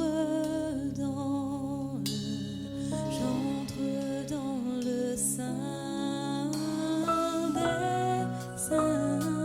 dans le sein des saints.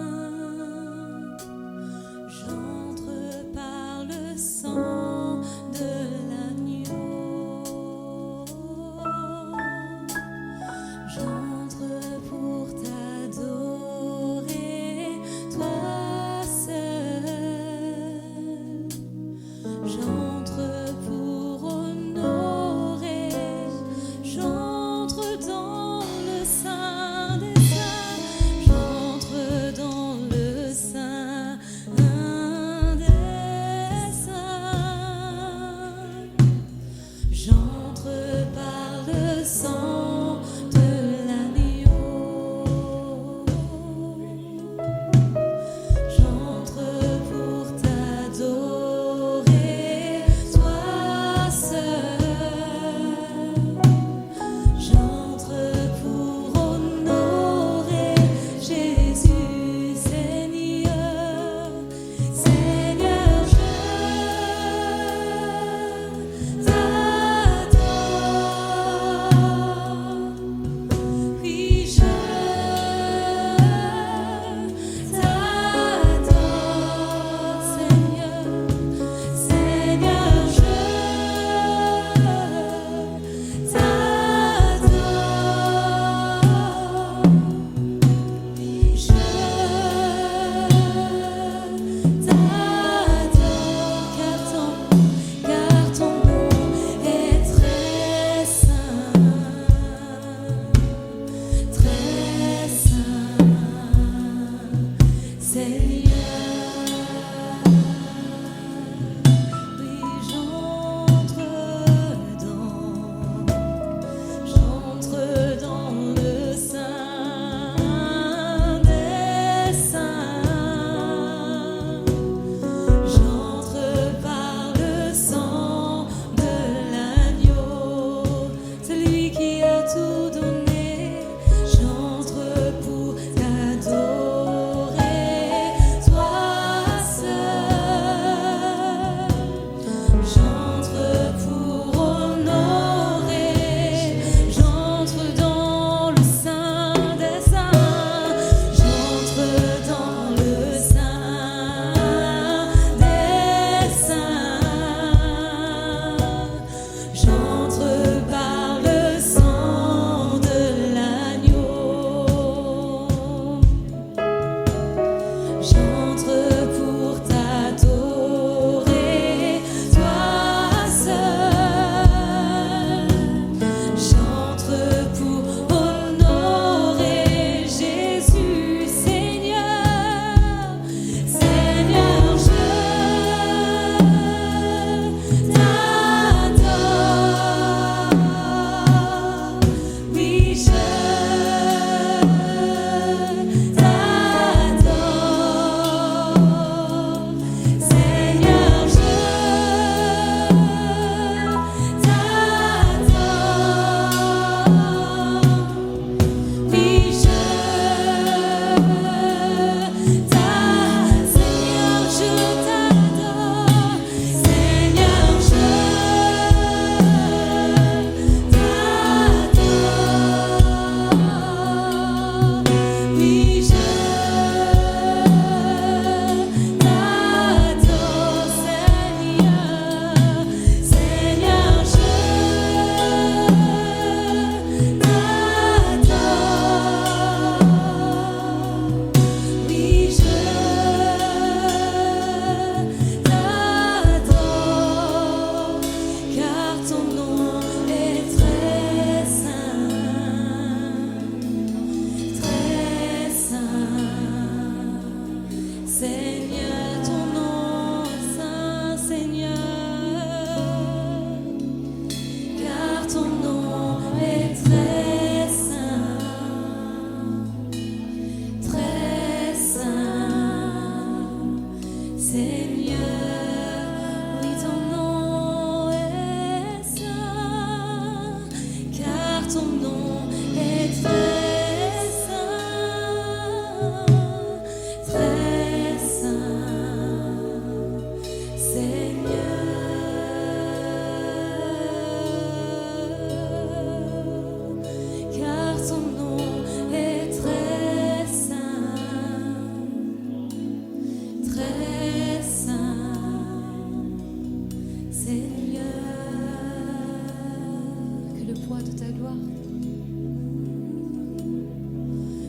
poids de ta gloire.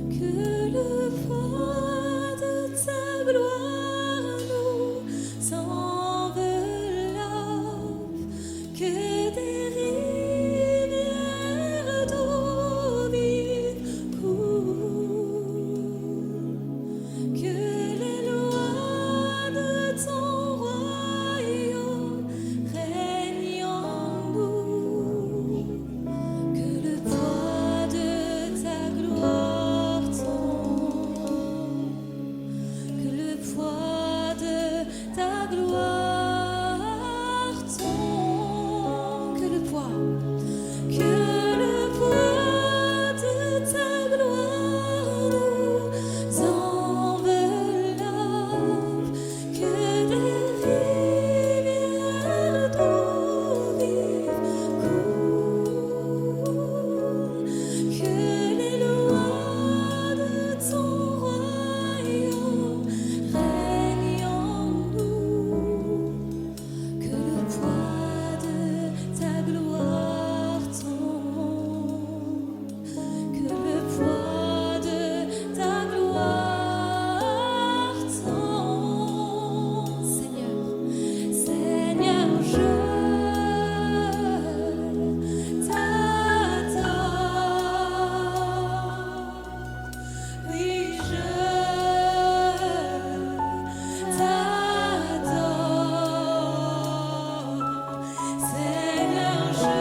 Que le poids de ta gloire nous enveloppe, que des rivières d'eau vive coulent, que les lois de ton royaume règnent en nous, que le poids de ta gloire tombe, que le poids de ta gloire tombe, que le poids de ta gloire nous enveloppe, que des rivières d'eau vive coulent, que les lois de ton royaume règnent en nous, que le poids de ta gloire tombe, que le poids de ta gloire tombe. Seigneur, je t'adore. Oui, je t'adore. Seigneur, je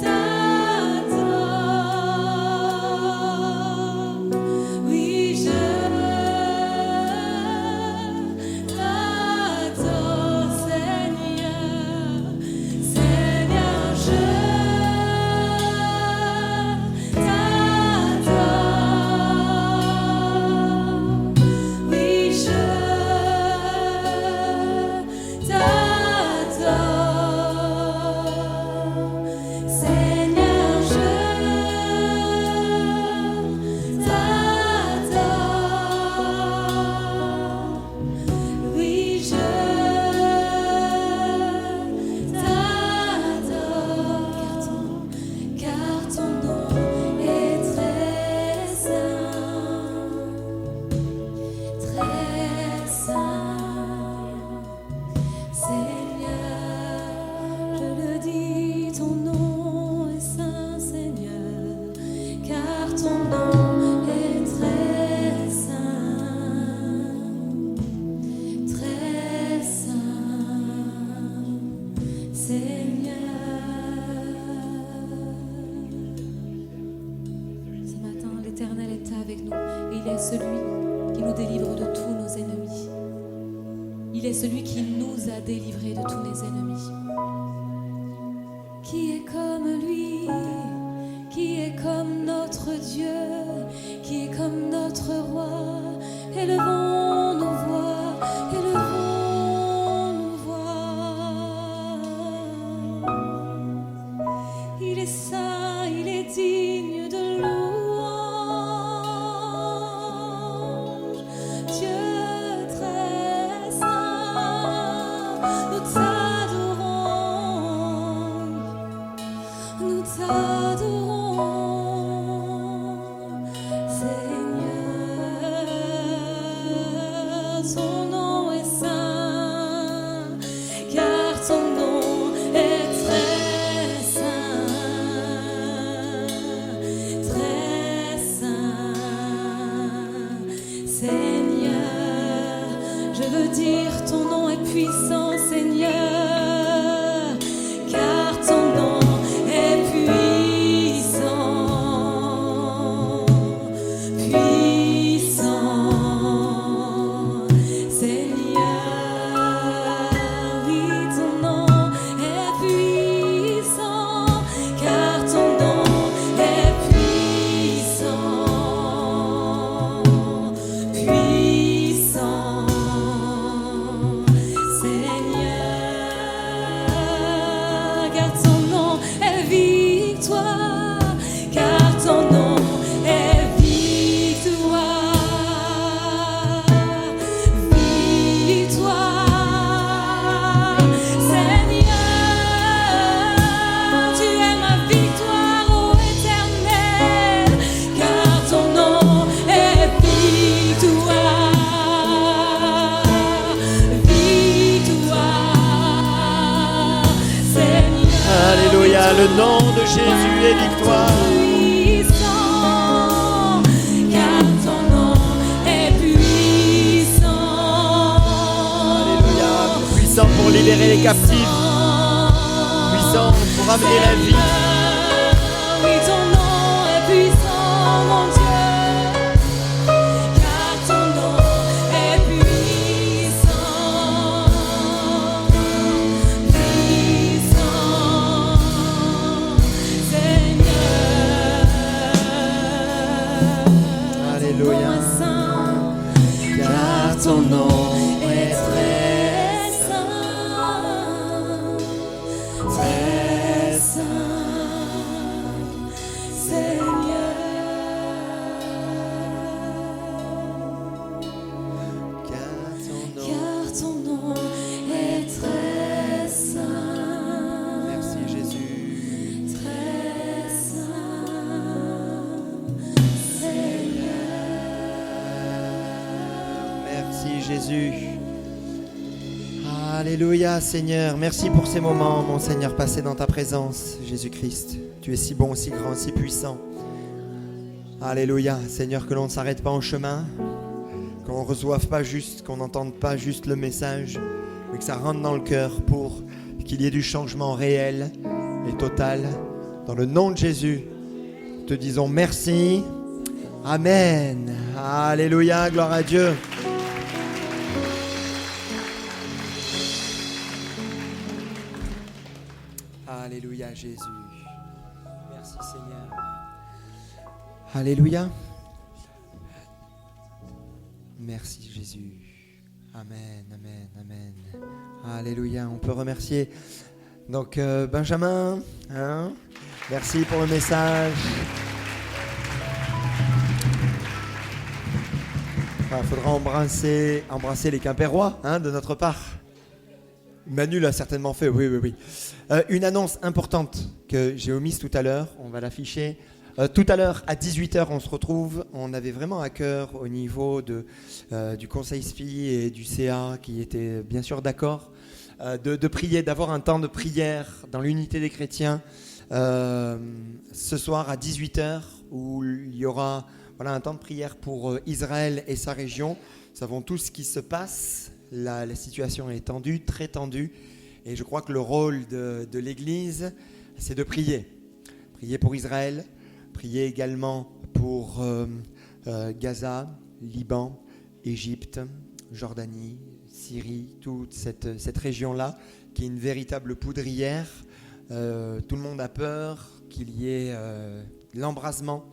t'adore. Oui, je t'adore, Seigneur. Seigneur, je t'adore. Oui, je t'adore. Seigneur, je t'adore. Oui, je t'adore. Car ton nom est très saint, très saint. Seigneur, je le dis, ton nom est saint, Seigneur, car ton nom est très saint, très saint, Seigneur. Ce matin, l'Éternel est avec nous et il est celui qui nous délivre de tous nos ennemis. Il est celui qui nous a délivrés de tous les ennemis. Qui est comme lui, qui est comme notre Dieu, qui est comme notre roi. Élevons nos voix, élevons nos voix. Il est saint, il est digne de louange. Dieu très saint, nous t'adorons, nous t'adorons, Seigneur. Son nom est Alléluia, le nom de Jésus est victoire. Puissant, car ton nom est puissant. Alléluia, puissant pour libérer les captifs, puissant pour amener la vie. Oui, ton nom est puissant, mon Dieu, car ton nom est puissant, puissant, Seigneur. Alléluia. Ton nom est saint, Car ton nom est très saint, très saint, Seigneur. Car ton nom est très saint, Merci Jésus. très saint, Seigneur. Merci Jésus. Alléluia Seigneur. Merci pour ces moments, mon Seigneur, passés dans ta présence, Jésus-Christ. Tu es si bon, si grand, si puissant. Alléluia Seigneur, que l'on ne s'arrête pas en chemin, qu'on ne reçoive pas juste, qu'on n'entende pas juste le message, mais que ça rentre dans le cœur pour qu'il y ait du changement réel et total. Dans le nom de Jésus, te disons merci. Amen. Alléluia, gloire à Dieu. Alléluia Jésus. Merci Seigneur. Alléluia. Merci Jésus. Amen, amen, amen. Alléluia. On peut remercier donc Benjamin. Hein? Merci pour le message. Il faudra embrasser les Quimpérois de notre part. Manu l'a certainement fait, oui. Une annonce importante que j'ai omise tout à l'heure, on va l'afficher. Tout à l'heure, à 18h, on se retrouve. On avait vraiment à cœur au niveau du Conseil SPI et du CA, qui étaient bien sûr d'accord, de prier, d'avoir un temps de prière dans l'unité des chrétiens ce soir à 18h, où il y aura un temps de prière pour Israël et sa région. Nous savons tous ce qui se passe. La situation est tendue, très tendue. Et je crois que le rôle de l'Église, c'est de prier. Prier pour Israël, prier également pour Gaza, Liban, Égypte, Jordanie, Syrie, toute cette région-là, qui est une véritable poudrière. Tout le monde a peur qu'il y ait l'embrasement.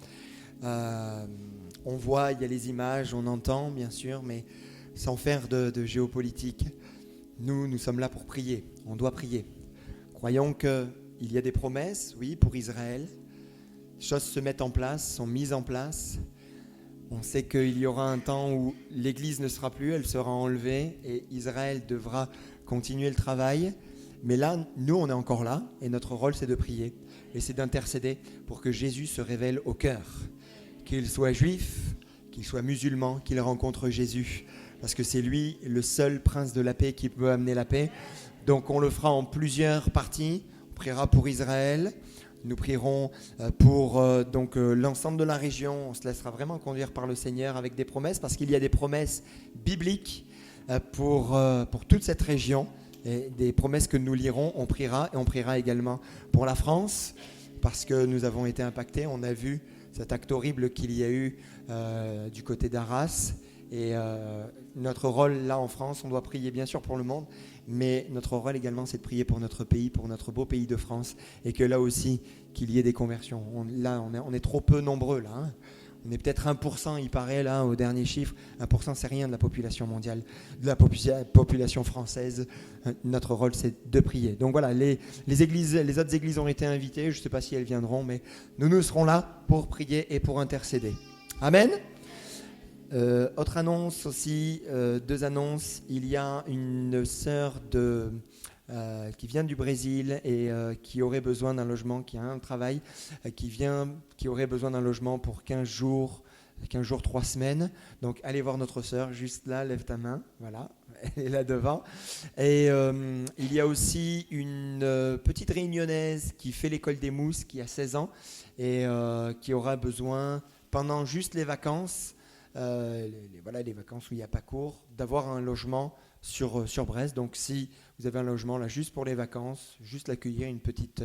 On voit, il y a les images, on entend bien sûr, mais sans faire de géopolitique. Nous sommes là pour prier. On doit prier. Croyons qu'il y a des promesses, oui, pour Israël. Les choses se mettent en place, sont mises en place. On sait qu'il y aura un temps où l'Église ne sera plus, elle sera enlevée et Israël devra continuer le travail. Mais là, nous, on est encore là et notre rôle, c'est de prier et c'est d'intercéder pour que Jésus se révèle au cœur. Qu'il soit juif, qu'il soit musulman, qu'il rencontre Jésus. Parce que c'est lui le seul prince de la paix qui peut amener la paix. Donc on le fera en plusieurs parties. On priera pour Israël. Nous prierons pour l'ensemble de la région. On se laissera vraiment conduire par le Seigneur avec des promesses. Parce qu'il y a des promesses bibliques pour toute cette région. Et des promesses que nous lirons, on priera. Et on priera également pour la France. Parce que nous avons été impactés. On a vu cet acte horrible qu'il y a eu du côté d'Arras. Et notre rôle là en France, on doit prier bien sûr pour le monde, mais notre rôle également c'est de prier pour notre pays, pour notre beau pays de France, et que là aussi qu'il y ait des conversions. On est trop peu nombreux là. On est peut-être 1%, il paraît là au dernier chiffre. 1% c'est rien de la population mondiale, de la population française. Notre rôle c'est de prier. Donc voilà, les autres églises ont été invitées. Je ne sais pas si elles viendront, mais nous serons là pour prier et pour intercéder. Amen. Autre annonce aussi, 2 annonces. Il y a une sœur qui vient du Brésil et qui aurait besoin d'un logement, qui a un travail, qui aurait besoin d'un logement pour 15 jours, 3 semaines. Donc allez voir notre sœur, juste là, lève ta main, voilà. elle est là devant. Et il y a aussi une petite réunionnaise qui fait l'école des mousses, qui a 16 ans et qui aura besoin, pendant juste les vacances, les vacances où il n'y a pas cours, d'avoir un logement sur Brest. Donc si vous avez un logement là juste pour les vacances, juste l'accueillir, une petite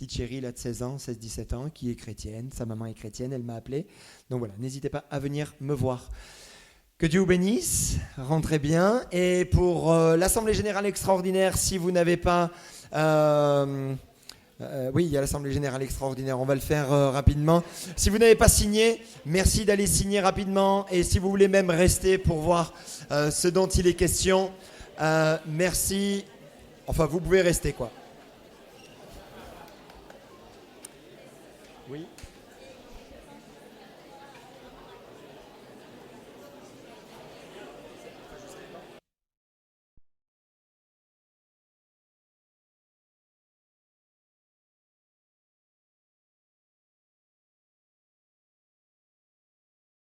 chérie là de 16 ans, 16-17 ans, qui est chrétienne, sa maman est chrétienne, elle m'a appelé. Donc voilà, n'hésitez pas à venir me voir. Que Dieu vous bénisse, rentrez bien. Et pour l'Assemblée Générale Extraordinaire, si vous n'avez pas... oui, il y a l'Assemblée Générale Extraordinaire, on va le faire rapidement. Si vous n'avez pas signé, merci d'aller signer rapidement. Et si vous voulez même rester pour voir ce dont il est question, merci. Enfin, vous pouvez rester, quoi. Oui.